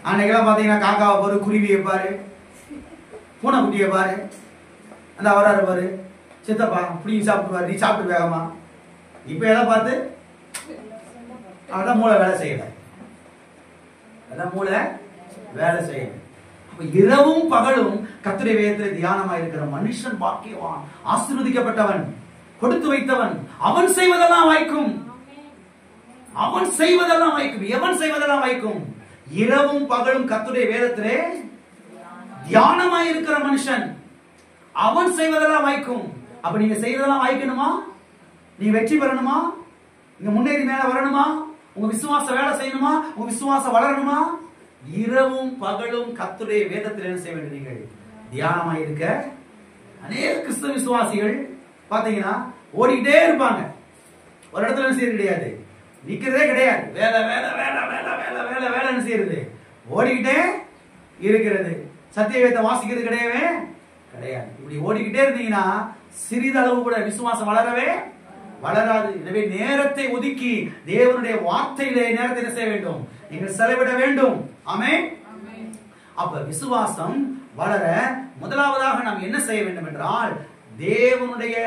அன்னைக்கெல்லாம் பாத்தீங்கன்னா காக்காவை பாரு, குருவியை பாரு, பூனை குட்டியை பாரு, அந்த அவராரு பாரு, சித்தப்பா புடிங்கி சாப்பிட்டு நீ சாப்பிட்டு வேகமா. இப்ப எதை பார்த்து அதான் மூளை வேலை செய்யல. அதான் மூளை வேலை செய்யல. அப்ப இரவும் பகலும் கர்த்தருடைய வேதத்திலே தியானமா இருக்கிற மனுஷன் பாக்கியவான், ஆசீர்வதிக்கப்பட்டவன், கொடுத்து வைத்தவன். அவன் செய்வதெல்லாம் வாய்க்கும். அவன் செய்வதெல்லாம் வாய்க்கும். எவன் செய்வதெல்லாம் வாய்க்கும்? இரவும் பகலும் கர்த்தருடைய வேதத்திலே தியானமா இருக்கிற மனுஷன், அவன் செய்வதெல்லாம் வாய்க்கும். அப்ப நீங்க செய்வதெல்லாம் வாய்க்கணுமா? நீங்க வெற்றி பெறணுமா? நீங்க முன்னேறி மேல வரணுமா? உங்க விசுவாச வேலை செய்யணுமா? உங்க விசுவாசம் வளரணுமா? இரவும் பகலும் கர்த்தருடைய வேதத்தில் என்ன செய்ய வேண்டும்? நீங்கள் தியானமா இருக்க. அநேக கிறிஸ்தவ விசுவாசிகள் பாத்தீங்கன்னா ஓடிக்கிட்டே இருப்பாங்க. ஒரு இடத்துல என்ன செய்யறது கிடையாது, நிக்கிறதே கிடையாது. வேலை வேலை வேலை வேலை வேலை வேலை வேலை என்ன செய்யறது? ஓடிக்கிட்டே இருக்கிறது. சத்திய வேதத்தை வாசிக்கிறது கிடையவே கிடையாது. இப்படி ஓடிக்கிட்டே இருந்தீங்கன்னா சிறிதளவு கூட விசுவாசம் வளரவே வளராது. எனவே நேரத்தை ஒதுக்கி தேவனுடைய வார்த்தையிலே நேரத்தை என்ன செய்ய வேண்டும்? நீங்கள் செலவிட வேண்டும். ஆமென். அப்ப விசுவாசம் வளர முதலாவதாக நாம் என்ன செய்ய வேண்டும் என்றால், தேவனுடைய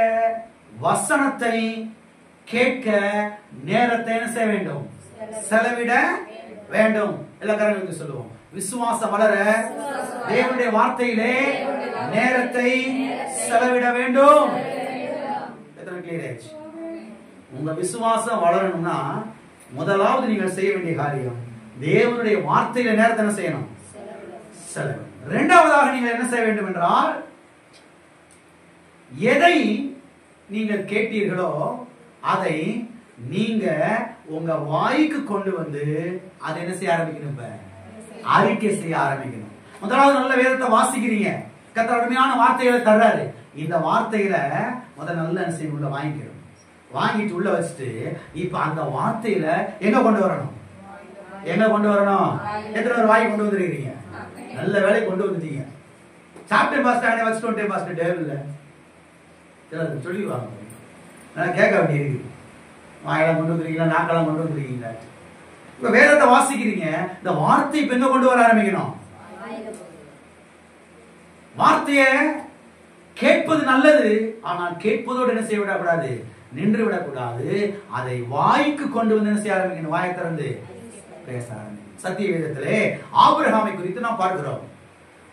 வசனத்தை கேட்க நேரத்தை என்ன செய்ய வேண்டும்? செலவிட வேண்டும். எல்லா காரணங்களுக்கும் சொல்லுவோம். விசுவாசம் வளர தேவனுடைய வார்த்தையிலே நேரத்தை செலவிட வேண்டும். எத்தனை கிளியர் ஆயிடுச்சு? உங்க விசுவாசம் வளரணும்னா முதலாவது நீங்கள் செய்ய வேண்டிய காரியம், தேவனுடைய வார்த்தையில நேரத்தை என்ன செய்யணும்? செலவிட. இரண்டாவதாக நீங்கள் என்ன செய்ய வேண்டும் என்றால், எதை நீங்கள் கேட்டீர்களோ அதை நீங்க உங்க வாய்க்கு கொண்டு வந்து அதை என்ன செய்ய ஆரம்பிக்கணும்? அறிக்கை செய்ய ஆரம்பிக்கணும். முதலாவது நல்ல வேதத்தை வாசிக்கிறீங்க, கர்த்தர் அருமையான வார்த்தைகளை தர்றாரு. இந்த வார்த்தையில முதல்ல நல்ல என்ன செய்யணும்? உள்ள வாங்கிக்கணும். வாங்கிட்டு உள்ள வச்சுட்டு இப்ப அந்த வார்த்தையில எங்க கொண்டு வரணும்? எங்க கொண்டு வரணும்? எத்தனை பேர் வாய் கொண்டு வந்துருக்கீங்க? நல்ல வேலை கொண்டு வந்துட்டீங்க. சாப்பிட்டேன் பாஸ்டர், வச்சுட்டு வந்துட்டேன் பாஸ்டர் டேபிள்ல சொல்லிடுவாங்க. நான் கேட்க வேண்டிய இருக்கு. வாயெல்லாம் கொண்டு வந்துருக்கீங்களா? நாக்கெல்லாம் கொண்டு வந்துருக்கீங்களா? இப்ப வேதத்தை வாசிக்கிறீங்க, இந்த வார்த்தை இப்ப எங்க கொண்டு வர ஆரம்பிக்கணும்? வார்த்தைய கேட்பது நல்லது, ஆனால் கேட்பதோடு என்ன செய்ய விடக்கூடாது? நின்று விடக்கூடாது. அதை வாய்க்கு கொண்டு வந்து என்ன செய்ய ஆரம்பிக்கணும்? வாயை திறந்து பேச ஆரம்பிக்கணும். சத்திய வேதத்திலே ஆபிரகாமை குறித்து நாம் பார்க்கிறோம்.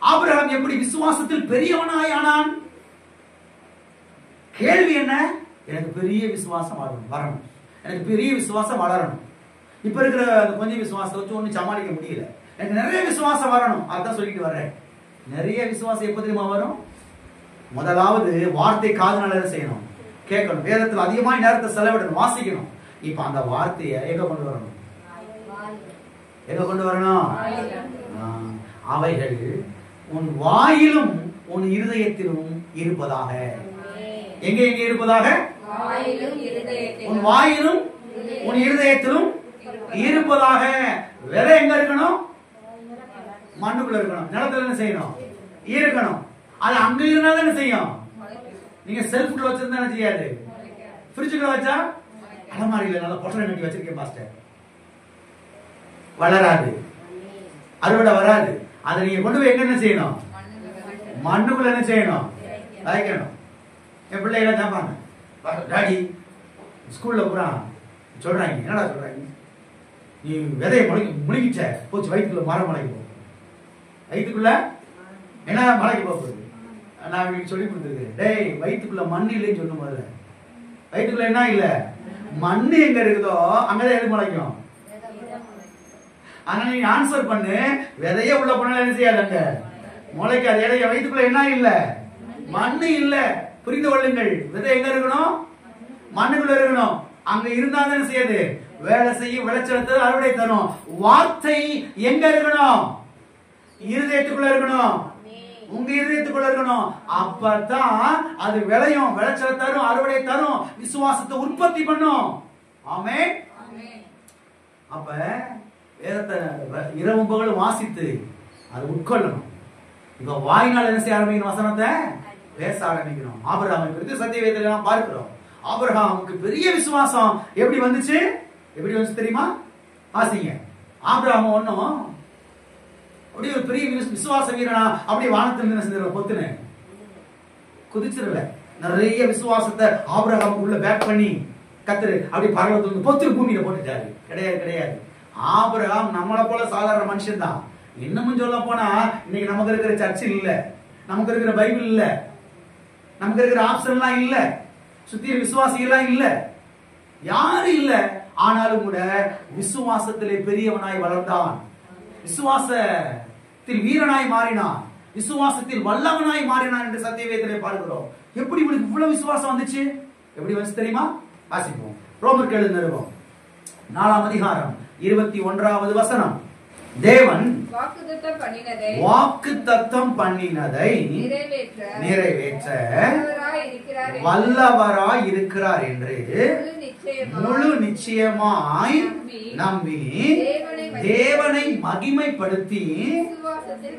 ஆபிரகாம் எப்படி விசுவாசத்தில் பெரியவனாய் ஆனான்? கேள்வி என்ன? எனக்கு பெரிய விசுவாசம் வரணும், எனக்கு பெரிய விசுவாசம் வளரணும். இப்ப இருக்கிற கொஞ்சம் விசுவாசத்தை வச்சு ஒன்னும் சமாளிக்க முடியல. எனக்கு நிறைய விசுவாசம் வரணும். அதான் சொல்லிட்டு வர்றேன். நிறைய விசுவாசம் எப்ப தெரியுமா வரும்? முதலாவது வார்த்தை காதுனால என்ன செய்யணும்? கேட்கணும். வேதத்தில் அதிகமாக நேரத்தை செலவிடணும், வாசிக்கணும். இப்ப அந்த வார்த்தையை எங்க கொண்டு வரணும்? எங்க கொண்டு வரணும்? அவைகள் உன் வாயிலும் உன் இருதயத்திலும் இருப்பதாக. எங்க எங்க இருப்பதாக? உன் வாயிலும் உன் இருதயத்திலும் இருப்பதாக. விதை எங்க இருக்கணும்? மண்ணுக்குள்ள இருக்கணும். நிலத்துல என்ன செய்யணும்? இருக்கணும். அது அங்க இருந்தா என்ன செய்யும்? நீங்க செல்ஃப்ல வச்சிருந்தா என்ன செய்யாது? ஃப்ரிட்ஜுக்குள்ள வச்சா அலமாரியில நல்லா பொட்டலை கட்டி வச்சிருக்கேன் பாஸ்டர், வளராது, அறுவடை வராது. அதை நீங்க கொண்டு போய் எங்க என்ன செய்யணும்? மண்ணுக்குள்ள என்ன செய்யணும்? வைக்கணும். என் பிள்ளைகளை கேட்பாங்க, டாடி ஸ்கூல்ல பூரா சொல்றாங்க, என்னடா சொல்றாங்க, நீ விதையை முழுங்கிச்ச போச்சு, வயிற்றுக்குள்ள மரம் மலைக்கு போகும். வயிற்றுக்குள்ள என்ன மலைக்கு போகுது? நான் உங்களுக்கு சொல்லி கொடுத்துருக்கேன். டேய், வயிற்றுக்குள்ள மண் இல்லைன்னு சொல்லும் போது, வயிற்றுக்குள்ள என்ன இல்ல? மண்ணு எங்க இருக்குதோ அங்கதான் எது முளைக்கும். ஆனா நீ ஆன்சர் பண்ணு, விதைய உள்ள போனாலும் என்ன செய்யாது? அங்க முளைக்காது. இடைய வயிற்றுக்குள்ள என்ன இல்ல? மண்ணு இல்ல. புரிந்து கொள்ளுங்கள். விதை எங்க இருக்கணும்? மண்ணுக்குள்ள இருக்கணும். அங்க இருந்தா என்ன செய்யாது? வேலை செய்யும், விளைச்செடுத்து அறுவடை தரும். வார்த்தை எங்க இருக்கணும்? இருதயத்துக்குள்ள இருக்கணும். உங்க இருதயத்துக்குள்ள இருக்கணும். அப்பதான் அது விளையும், விளைச்சல் தரும், அறுவடை தரும், விசுவாசத்தை உற்பத்தி பண்ணும். ஆமென். அப்ப வேதத்தை இரவும் பகலும் வாசித்து அது உட்கொள்ளணும். இப்ப வாயினால் என்ன செய்ய ஆரம்பிக்கணும்? வசனத்தை பேச ஆரம்பிக்கணும். ஆபிரகாமை குறித்து சத்திய வேதத்துல நாம் பார்க்கிறோம். ஆபிரகாமுக்கு பெரிய விசுவாசம் எப்படி வந்துச்சு? எப்படி வந்துச்சு தெரியுமா? வாசிங்க. ஆபிரகாம் ஒண்ணும் அப்படியே ஒரு பெரிய விசுவாச வீரனா அப்படியே வானத்தில் என்ன செஞ்சிருக்க பொத்துன்னு குதிச்சிடல. நிறைய விசுவாசத்தை ஆபிரகாம் உள்ள பேக் பண்ணி கத்துரு அப்படி பரவத்துல பொத்து பூமியில போட்டுட்டாரு. கிடையாது, கிடையாது. ஆபிரகாம் நம்மளை போல சாதாரண மனுஷன் தான். இன்னமும் சொல்ல போனா இன்னைக்கு நமக்கு இருக்கிற சர்ச்சில் இல்ல, நமக்கு இருக்கிற பைபிள் இல்ல, நமக்கு இருக்கிற ஆப்ஷன் எல்லாம் இல்ல, சுத்தி விசுவாசி எல்லாம் இல்ல, யாரும் இல்ல. ஆனாலும் கூட விசுவாசத்திலே பெரியவனாய் வளர்ந்தான், விசுவாசத்தில் வீரனாய் மாறினான், விசுவாசத்தில் வல்லவனாய் மாறினான் என்று சத்தியவேதத்திலே பார்க்கிறோம். எப்படி இவனுக்கு இவ்வளவு விசுவாசம் வந்துச்சு? எப்படி வந்து தெரியுமா? வாசிப்போம். ரோமருக்கு எழுதின நிருபம் 4ஆம் அதிகாரம் 21வது வசனம். தேவன் வாக்குத்தத்தம் பண்ணினதை நிறைவேற்ற வல்லவராய் இருக்கிறார் என்று முழு நிச்சயமாய் நம்பி தேவனை மகிமைப்படுத்தி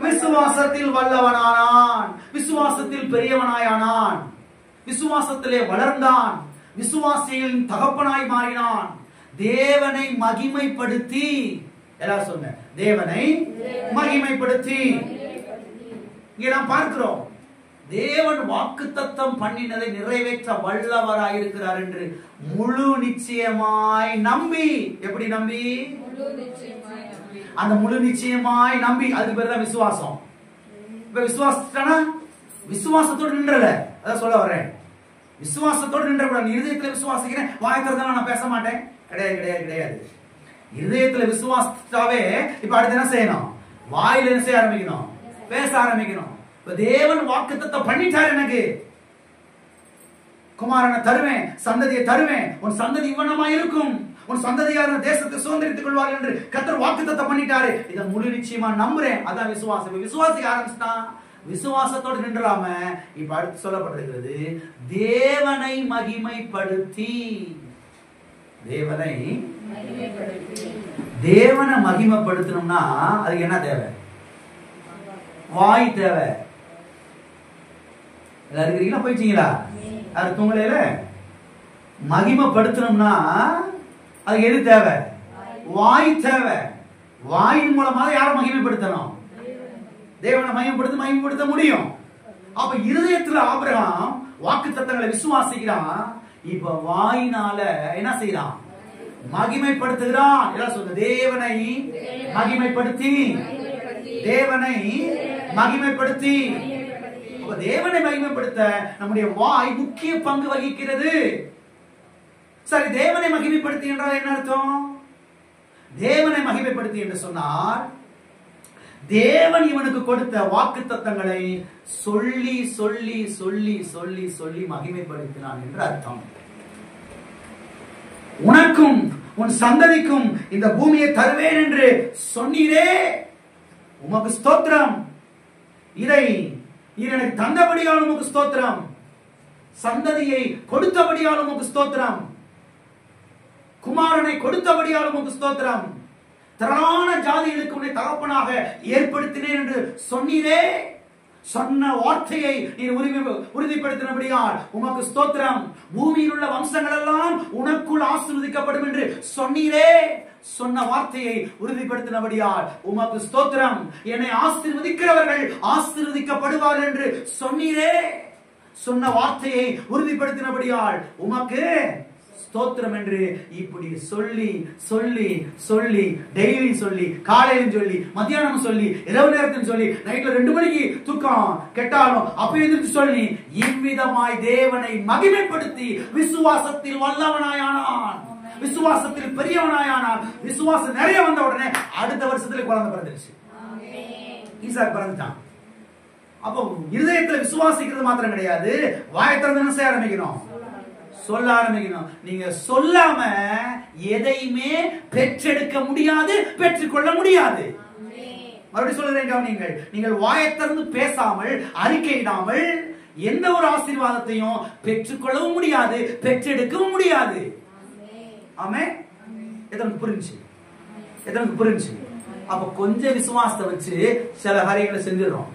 விசுவாசத்தில் வல்லவனானான், விசுவாசத்தில் பெரியவனாயானான். விசுவாசத்திலே வளர்ந்தான், விசுவாசிகளின் தகப்பனாய் மாறினான், தேவனை மகிமைப்படுத்தி, எல்லாரும் சொன்ன தேவனை மகிமைப்படுத்தி. இங்கே நாம் பார்க்கிறோம், தேவன் வாக்குத்தத்தம் பண்ணினதை நிறைவேற்ற வல்லவராயிருக்கிறார் என்று முழு நிச்சயமாய் நம்பி. எப்படி நம்பி? அந்த முழு நிச்சயமாய் நம்பி, அதுக்கு பேர் தான் விசுவாசம். இப்ப விசுவாசத்தானா விசுவாசத்தோடு நின்றல, அதான் சொல்ல வரேன். விசுவாசத்தோடு நின்ற கூட இருதயத்துல விசுவாசிக்கிறேன், வாயத்திறதால நான் பேச மாட்டேன், கிடையாது கிடையாது கிடையாது. இருதயத்துல விசுவாசத்தாவே இப்ப அடுத்து என்ன செய்யணும்? வாயில என்ன செய்ய ஆரம்பிக்கணும்? பேச ஆரம்பிக்கணும். இப்ப தேவன் வாக்குத்தத்தம் பண்ணிட்டார், எனக்கு குமாரனை தருவேன், சந்ததியை தருவேன், உன் சந்ததி இவ்வனமா இருக்கும், உன் சந்ததியார் தேசத்தை சுதந்திரித்துக் கொள்வார்கள் என்று கர்த்தர் வாக்குத்தத்தம் பண்ணிட்டாரு. இதை முழு நிச்சயமா நம்புறேன், அதான் விசுவாசம். விசுவாசிக்க ஆரம்பிச்சுட்டான், விசுவாசத்தோடு நின்றாம இப்ப அடுத்து சொல்லப்பட்டிருக்கிறது, தேவனை மகிமைப்படுத்தி. தேவனை மகிமைப்படுத்தணும்னா அதுக்கு என்ன தேவை? வாய் தேவை. இருக்கிறீங்களா? போயிட்டீங்களா? அது தூங்கலையில மகிமைப்படுத்தணும்னா அதுக்கு எது தேவை? வாய் தேவை. வாயின் மூலமாக யாரை மகிமைப்படுத்தணும்? தேவனை மகிமைப்படுத்த முடியும். அப்ப இருதயத்துல ஆபிரகாம் வாக்குத்தத்தங்களை விசுவாசிக்கிறான், இப்ப வாயினால என்ன செய்யறான்? மகிமைப்படுத்துகிறான். எல்லாம் சொல்லுங்க, தேவனை மகிமைப்படுத்தி, தேவனை மகிமைப்படுத்தி. தேவனை மகிமைப்படுத்த நம்முடைய வாய் முக்கிய பங்கு வகிக்கிறது. சரி, தேவனை மகிமைப்படுத்தி என்றால் என்ன அர்த்தம்? தேவனை மகிமைப்படுத்தி என்று சொன்னால் தேவன் இவனுக்கு கொடுத்த வாக்குத்தத்தங்களை சொல்லி சொல்லி சொல்லி சொல்லி சொல்லி மகிமைப்படுத்தினான் என்று அர்த்தம். உனக்கும் உன் சந்ததிக்கும் இந்த பூமியை தருவேன் என்று சொன்னீரே, உமக்கு ஸ்தோத்திரம். இதை எனக்கு தந்தபடியால் உமக்கு ஸ்தோத்திரம், சந்ததியை கொடுத்தபடியால் உமக்கு ஸ்தோத்திரம், குமாரனை கொடுத்தபடியால் உமக்கு ஸ்தோத்திரம், திரளான ஜாதிகளுக்கு உன்னை தகப்பனாக ஏற்படுத்தினேன் என்று சொன்னீரே, சொன்ன வார்த்தையை நீர் உறுதிப்படுத்தினபடியால் உமக்கு ஸ்தோத்திரம். பூமியில் உள்ள வம்சங்கள் எல்லாம் உனக்குள் ஆசீர்வதிக்கப்படும் என்று சொன்னீரே, சொன்ன வார்த்தையை உறுதிப்படுத்தினபடியால் உமக்கு ஸ்தோத்திரம். என்னை ஆசீர்வதிக்கிறவர்கள் ஆசீர்வதிக்கப்படுவார்கள் என்று சொன்னீரே, சொன்ன வார்த்தையை உறுதிப்படுத்தினபடியால் உமக்கு ஸ்தோத்திரம் என்று இப்படி சொல்லி சொல்லி சொல்லி டெய்லி சொல்லி, காலையிலும் சொல்லி, மத்தியானம் சொல்லி, இரவு நேரத்தில் சொல்லி, நைட்ல 2 மணிக்கு தூக்கம் கெட்டாலும் அப்ப எதிர்த்து சொல்லி இவ்விதமாய் தேவனை மகிமைப்படுத்தி விசுவாசத்தில் வல்லவனாயானான், விசுவாசத்தில் பெரியவனாயானான். விசுவாசம் நிறைய வந்த உடனே அடுத்த வருஷத்துல குழந்தை பிறந்துருச்சு, ஈசாக்கு பிறந்துட்டான். அப்போ இருதயத்துல விசுவாசிக்கிறது மாத்திரம் கிடையாது, வாயை திறந்து என்ன செய்ய ஆரம்பிக்கணும்? சொல்ல ஆரம்பிக்கணும். நீங்க சொல்லாம எதையுமே பெற்றெடுக்க முடியாது, பெற்றுக்கொள்ள முடியாது. மறுபடியும் சொல்லுறேன், நீங்கள் வாயை திறந்து பேசாமல் அறிக்கையிடாமல் எந்த ஒரு ஆசீர்வாதத்தையும் பெற்றுக்கொள்ளவும் முடியாது, பெற்றெடுக்கவும் முடியாது. ஆமே, எதற்கு புரிஞ்சு? எதற்கு புரிஞ்சு? அப்ப கொஞ்சம் விசுவாசத்தை வச்சு சில காரியங்களை செஞ்சிடறோம்,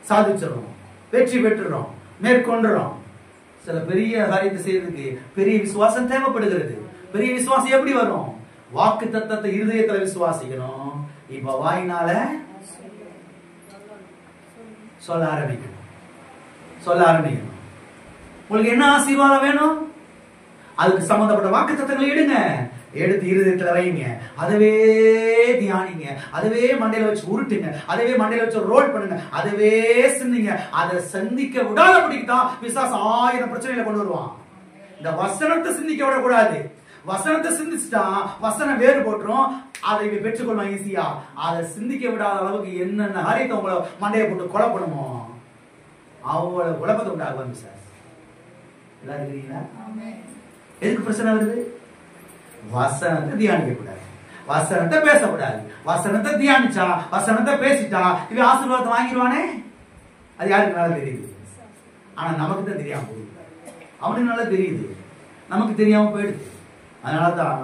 சாதிச்சிடறோம், வெற்றி பெற்றுறோம், மேற்கொண்டுறோம். சில பெரிய காரியத்தை செய்யறதுக்கு பெரிய விசுவாசம் தேவைப்படுகிறது. பெரிய விசுவாசம் எப்படி வரும்? வாக்கு தத்தத்தை இருதயத்துல விசுவாசிக்கணும். இப்ப வாயினால சொல்ல ஆரம்பிக்கணும், சொல்ல ஆரம்பிக்கணும். உங்களுக்கு என்ன ஆசீர்வாதம் வேணும்? அதுக்கு சம்பந்தப்பட்ட வாக்கு தத்தங்களை எடுங்க, எடுத்து இருதயத்துல வைங்க, அதவே தியானிங்க, அதவே மண்டையில வச்சு உருட்டுங்க, அதவே மண்டையில வச்சு ரோல் பண்ணுங்க, அதவே சிந்திங்க. அதை சந்திக்க விடாதபடிக்கு தான் பிசாசு 1000 பிரச்சனைகளை கொண்டு வருவான். இந்த வசனத்தை சிந்திக்க விடக்கூடாது. வசனத்தை சிந்திச்சுட்டா வசனம் வேறு போட்டுரும், அதை பெற்றுக்கொள்வாங்க ஈஸியா. அதை சிந்திக்க விடாத அளவுக்கு என்னென்ன காரியத்தை உங்களை மண்டையை போட்டு கொலை பண்ணுமோ அவ்வளவு குழப்பத்தை உண்டாகுவாங்க சார். எல்லாரும் இருக்கிறீங்களா? எதுக்கு பிரச்சனை வருது? வசனத்தை தியானிக்க கூடாது, வசனத்தை பேசக்கூடாது. வசனத்தை தியானிச்சா, வசனத்தை பேசிட்டா இவன் ஆசீர்வாதத்தை வாங்கிடுவானே. அது யாருக்கு நல்லா தெரியுது? ஆனா நமக்கு தான் தெரியாம போகுது. அவனுக்கு நல்லா தெரியுது, நமக்கு தெரியாம போயிடுது. அதனாலதான்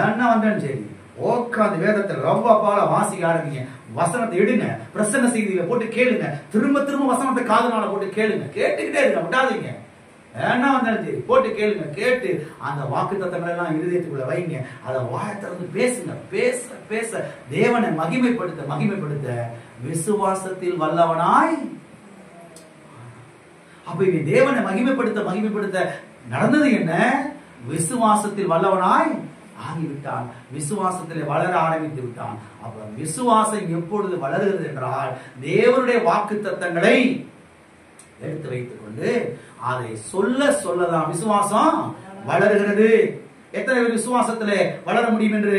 என்ன வந்தாலும் சரி, உட்காந்து வேதத்தை ரொம்ப பால வாசிக்க ஆரம்பிங்க. வசனத்தை எடுங்க, பிரசன்ன செய்தியில போட்டு கேளுங்க, திரும்ப திரும்ப வசனத்தை காதுனால போட்டு கேளுங்க, கேட்டுக்கிட்டே இருங்க, விடாதீங்க. என்ன வந்தாலும் சரி போட்டு கேளுங்க. கேட்டு அந்த வாக்குத்தத்தங்களை எல்லாம் இருதயத்துக்குள்ள வைங்க. அதை வாயை திறந்து பேசுங்க. பேச பேச தேவனை மகிமைப்படுத்த மகிமைப்படுத்த விசுவாசத்தில் வல்லவனாய். அப்ப இவன் தேவனை மகிமைப்படுத்த மகிமைப்படுத்த நடந்தது என்ன? விசுவாசத்தில் வல்லவனாய் ஆகிவிட்டான். விசுவாசத்திலே வளர ஆரம்பித்து விட்டான். அப்ப விசுவாசம் எப்பொழுது வளருகிறது என்றால் தேவனுடைய வாக்குத்தத்தங்களை எடுத்து வைத்துக் கொண்டு அதை சொல்ல சொல்லதான் விசுவாசம் வளருகிறது. எத்தனை பேர் விசுவாசத்திலே வளர முடியும் என்று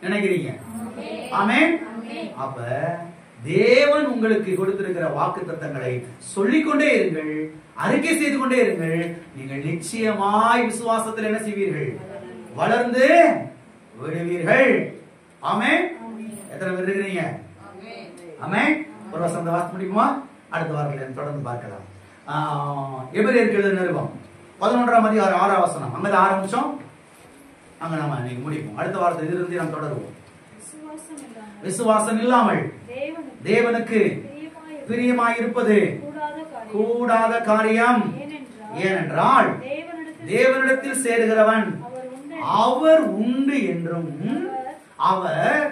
நினைக்கிறீங்க? ஆமென். அப்ப தேவன் உங்களுக்கு கொடுத்திருக்கிற வாக்குத்தத்தங்களை சொல்லிக்கொண்டே இருங்கள், அறிக்கை செய்து கொண்டே இருங்கள். நீங்கள் நிச்சயமாய் விசுவாசத்தில் என்ன செய்வீர்கள்? வளர்ந்து விடுவீர்கள். ஆமென். எத்தனை பேர் இருக்கிறீங்க? ஆமென். ஒரு வசனத்தை வாசிக்க முடியுமா? அடுத்த வாரத்தில் தொடர்ந்து பார்க்கலாம். எபிரேயருக்கு எழுதின நிருபம் 11ஆம் அதிகாரம் 6ஆம் வசனம். அங்க ஆரம்பிச்சோம், அங்க நம்ம இன்னைக்கு முடிப்போம். அடுத்த வாரத்தில் இதிலிருந்து நாம் தொடருவோம். விசுவாசம் இல்லாமல் தேவனுக்கு பிரியமாயிருப்பது கூடாத காரியம். ஏனென்றால் தேவனிடத்தில் சேருகிறவன் அவர் உண்டு என்றும் அவர்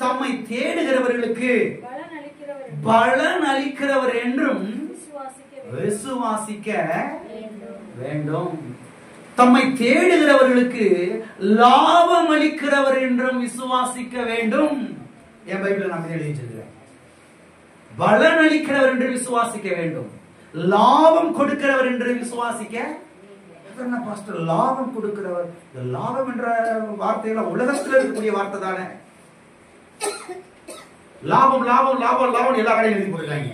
தம்மை தேடுகிறவர்களுக்கு பலன் அளிக்கிறவர் என்றும் விசுவாசிக்க வேண்டும். தம்மை தேடுகிறவர்களுக்கு லாபம் அளிக்கிறவர் என்றும் விசுவாசிக்க வேண்டும். என் பைபிள்ல நான் எழுதி வச்சிருக்கிறேன். பலன் அளிக்கிறவர் என்று விசுவாசிக்க வேண்டும். லாபம் கொடுக்கிறவர் என்று விசுவாசிக்க. பாஸ்டர் லாபம் கொடுக்கிறவர், லாபம் என்ற வார்த்தையெல்லாம் உலகத்தில் இருக்கக்கூடிய வார்த்தை தானே. லாபம் லாபம் லாபம் லாபம் எல்லா கடையும் எழுதி போட்டுருக்காங்க.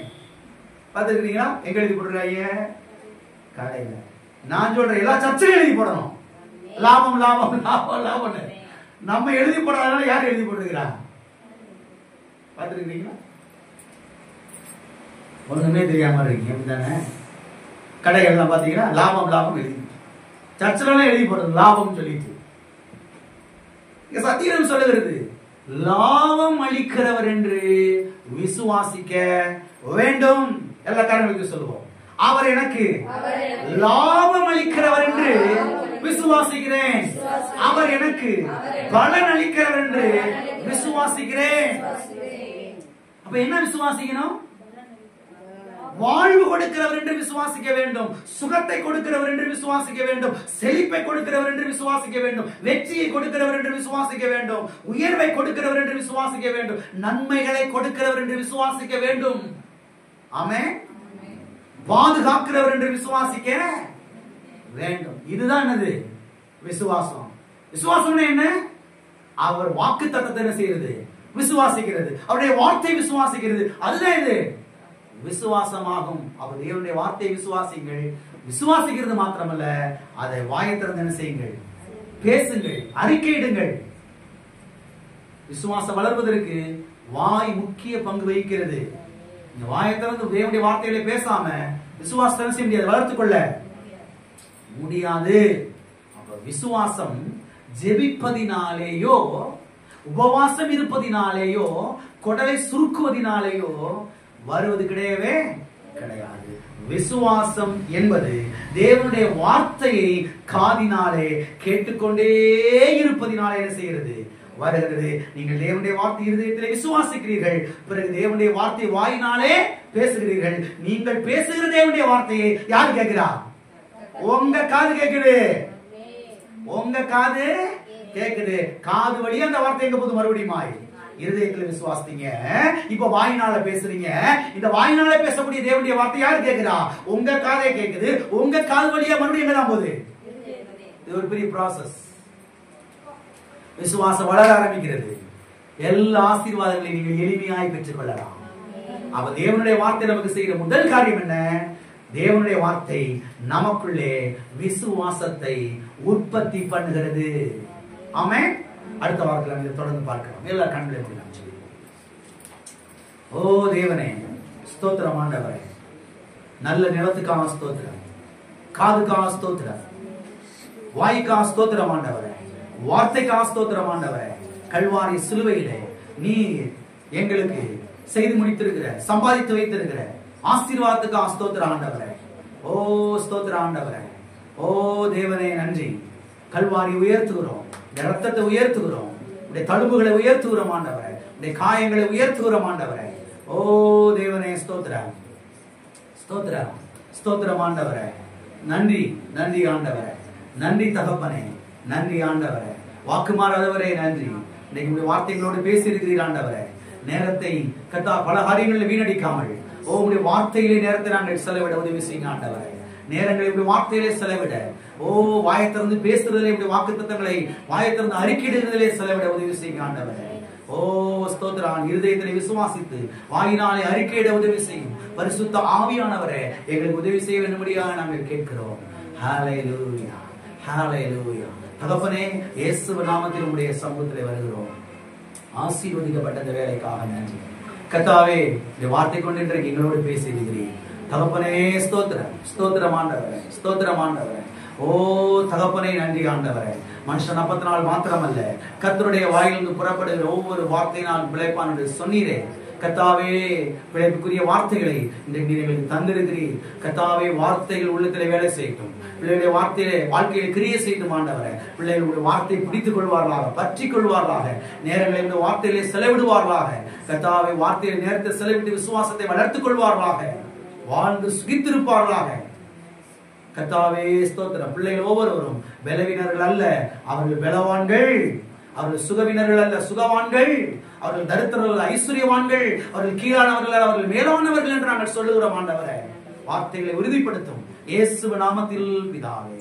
பார்த்துருக்கீங்களா? எங்க எழுதி போட்டுருக்காங்க? கடையில. நான் சொல்றேன் எல்லா சர்ச்சையும் எழுதி போடணும். லாபம் லாபம் லாபம் லாபம். நம்ம எழுதி போடாதனால யார் எழுதி போட்டுருக்கிறா? பார்த்துருக்கீங்களா? ஒண்ணுமே தெரியாம இருக்கீங்க அப்படித்தானே? கடைகள்லாம் பாத்தீங்கன்னா லாபம் லாபம் எழுதி, சர்ச்செல்லாம் எழுதி போடுறது லாபம் சொல்லிட்டு. இங்க சத்தியம் சொல்லுகிறது லாபம் அளிக்கிறவர் என்று விசுவாசிக்க வேண்டும். எல்லா காரணங்களுக்கும் சொல்லுவோம். அவர் எனக்கு லாபம் அளிக்கிறவர் என்று விசுவாசிக்கிறேன். அவர் எனக்கு பலன் அளிக்கிறவர் என்று விசுவாசிக்கிறேன். அப்ப என்ன விசுவாசிக்கணும்? வாழ்வு கொடுக்கிறவர் என்று விசுவாசிக்க வேண்டும். சுகத்தை கொடுக்கிறவர் என்று விசுவாசிக்க வேண்டும். செழிப்பை கொடுக்கிறவர் என்று விசுவாசிக்க வேண்டும். வெற்றியை கொடுக்கிறவர் என்று விசுவாசிக்க வேண்டும். உயர்வை கொடுக்கிறவர் என்று விசுவாசிக்க வேண்டும். நன்மைகளை கொடுக்கிறவர் என்று விசுவாசிக்க வேண்டும். ஆமென். பாதுகாக்கிறவர் என்று விசுவாசிக்க வேண்டும். இதுதான் என்னது? விசுவாசம். விசுவாசம் என்ன? அவர் வாக்குத்தத்தத்தை என்ன செய்கிறது? விசுவாசிக்கிறது. அவருடைய வார்த்தை விசுவாசிக்கிறது. அதுதான் இது விசுவாசமாகும். அவர் தேவனுடைய வார்த்தையை விசுவாசிங்கள். விசுவாசிக்கிறது மாத்திரமல்ல, அதை வாயை திறந்து என்ன செய்யுங்கள்? பேசுங்கள், அறிக்கையிடுங்கள். விசுவாசம் வளர்வதற்கு வாய் முக்கிய பங்கு வகிக்கிறது. இந்த வாயை திறந்து தேவனுடைய வார்த்தைகளை பேசாம விசுவாசத்தை செய்ய முடியாது, வளர்த்துக் கொள்ள முடியாது. அப்ப விசுவாசம் ஜெபிப்பதினாலேயோ உபவாசம் இருப்பதினாலேயோ கொடலை சுருக்குவதினாலேயோ வருவது கிடையவே கிடையாது. விசுவாசம் என்பது தேவனுடைய வார்த்தையை காதினாலே கேட்டுக்கொண்டே இருப்பதினாலே என்ன செய்கிறது? வருகிறது. நீங்கள் தேவனுடைய வார்த்தை இருதயத்திலே விசுவாசிக்கிறீர்கள். பிறகு தேவனுடைய வார்த்தை வாயினாலே பேசுகிறீர்கள். நீங்கள் பேசுகிற தேவனுடைய வார்த்தையை யார் கேட்கிறா? உங்க காது கேட்குது. உங்க காது கேட்குது. காது வழியா அந்த வார்த்தை எங்க போது மறுபடியும் இருதயத்துல விசுவாசிங்க. இப்ப வாயினால பேசுறீங்க. இந்த வாயினால பேசக்கூடிய தேவனுடைய வார்த்தை யார் கேட்கிறா? உங்க காதே கேட்குது. உங்க காது வழியா மறுபடியும் எங்க தான் போகுது? இது ஒரு பெரிய ப்ராசஸ். விசுவாசம் வளர ஆரம்பிக்கிறது. எல்லா ஆசீர்வாதங்களையும் நீங்கள் எளிமையாய் பெற்றுக் கொள்ளலாம். அப்ப தேவனுடைய வார்த்தை நமக்கு செய்கிற முதல் காரியம் என்ன? தேவனுடைய வார்த்தை நமக்குள்ளே விசுவாசத்தை உற்பத்தி பண்ணுகிறது. ஆமென். அடுத்த வாரத்தில் நம்ம தொடர்ந்து பார்க்கலாம். எல்லா கண்களையும் நாம் சொல்லுவோம். ஓ தேவனே, ஸ்தோத்திரம் ஆண்டவரே. நல்ல நிலத்துக்கான ஸ்தோத்திரம், காதுக்கான ஸ்தோத்திரம், வாய்க்கான ஸ்தோத்திரம் ஆண்டவரே, வார்த்தைக்கான ஸ்தோத்திரம் ஆண்டவரே. கல்வாரி சிலுவையிலே நீ எங்களுக்கு செய்து முடித்திருக்கிற, சம்பாதித்து வைத்திருக்கிற ஆசீர்வாதத்துக்கான ஸ்தோத்திரம் ஆண்டவரே. ஓ ஸ்தோத்திர ஆண்டவரே, ஓ தேவனே நன்றி. கல்வாரி உயர்த்துகிறோம், ரத்தத்தை உயர்த்துகிறோம், உடைய தழும்புகளை உயர்த்துகிறோம் ஆண்டவரே, உடைய காயங்களை உயர்த்துகிறோம் ஆண்டவரே. ஓ தேவனே ஸ்தோத்திரம், ஸ்தோத்திரம், ஸ்தோத்திரம் ஆண்டவரே. நன்றி, நன்றி ஆண்டவரே, நன்றி தகப்பனே, நன்றி ஆண்டவரே. வாக்கு மாறாதவரே நன்றி. இன்னைக்கு உடைய வார்த்தைகளோடு பேசி இருக்கிறீர் ஆண்டவரே. நேரத்தை கத்தா பல காரியங்களில் வீணடிக்காமல் உங்களுடைய வார்த்தையிலே நேரத்தை நாங்கள் செலவிட உதவி செய்யுங்க ஆண்டவரே. நேரங்களை இப்படி வார்த்தையிலே செலவிட, வாயத்திறந்து பேசுறதிலே இப்படி வாக்குத்தத்தங்களை வாயத்திறந்து அறிக்கையிடுவதிலே செலவிட உதவி செய்யுங்க ஆண்டவரே. ஓ ஸ்தோத்திரம். இருதயத்திலே விசுவாசித்து வாயினாலே அறிக்கையிட உதவி செய்யும் பரிசுத்த ஆவியானவரே எங்களுக்கு உதவி செய்ய வேண்டும்படியாக நாங்கள் கேட்கிறோம். ஹல்லேலூயா, ஹல்லேலூயா. தகப்பனே, இயேசுவின் நாமத்தில் உம்முடைய சமூகத்திலே வருகிறோம். ஆசீர்வதிக்கப்பட்ட இந்த வேலைக்காக நன்றி கர்த்தாவே. இந்த வார்த்தை கொண்டு இன்றைக்கு எங்களோடு பேசியிருக்கிறீர் தகப்பனே. ஸ்தோத்திரம், ஸ்தோத்திரம் ஆண்டவரே, ஸ்தோத்திரம் ஆண்டவரே. ஓ தகப்பனே நன்றி ஆண்டவரே. மனுஷன் அப்பத்தினால் மாத்திரமல்ல, கர்த்தருடைய வாயிலிருந்து புறப்படுகிற ஒவ்வொரு வார்த்தையினால் பிழைப்பான் என்று சொன்னீரே கர்த்தாவே. பிழைப்புக்குரிய வார்த்தைகளை இன்றைக்கு எங்களுக்கு தந்திருக்கிறீர் கர்த்தாவே. வார்த்தைகள் உள்ளத்திலே வேலை செய்யட்டும், பிள்ளைகளுடைய வார்த்தையிலே வாழ்க்கையில கிரியை செய்யட்டும் ஆண்டவரே. பிள்ளைகளுடைய வார்த்தையை பிடித்துக் கொள்வார்களாக, பற்றி கொள்வார்களாக, நேரங்களை இந்த வார்த்தையிலே செலவிடுவார்களாக கர்த்தாவே. வார்த்தையில நேரத்தை செலவிட்டு விசுவாசத்தை வளர்த்துக் கொள்வார்களாக, வாழ்ந்து சுகித்திருப்பார்களாக கர்த்தாவே. ஸ்தோத்திரம். பிள்ளைகள் ஒவ்வொருவரும் பலவீனர்கள் அல்ல, அவர்கள் பலவான்கள். அவர்கள் சுகவீனர்கள் அல்ல, சுகவான்கள். அவர்கள் தரித்திரர்கள், ஐஸ்வர்யவான்கள். அவர்கள் கீழானவர்கள், அவர்கள் மேலானவர்கள் என்று நாங்கள் சொல்லுகிறோம் ஆண்டவரே. வார்த்தைகளை உறுதிப்படுத்தும் இயேசுவின் நாமத்தில் பிதாவே.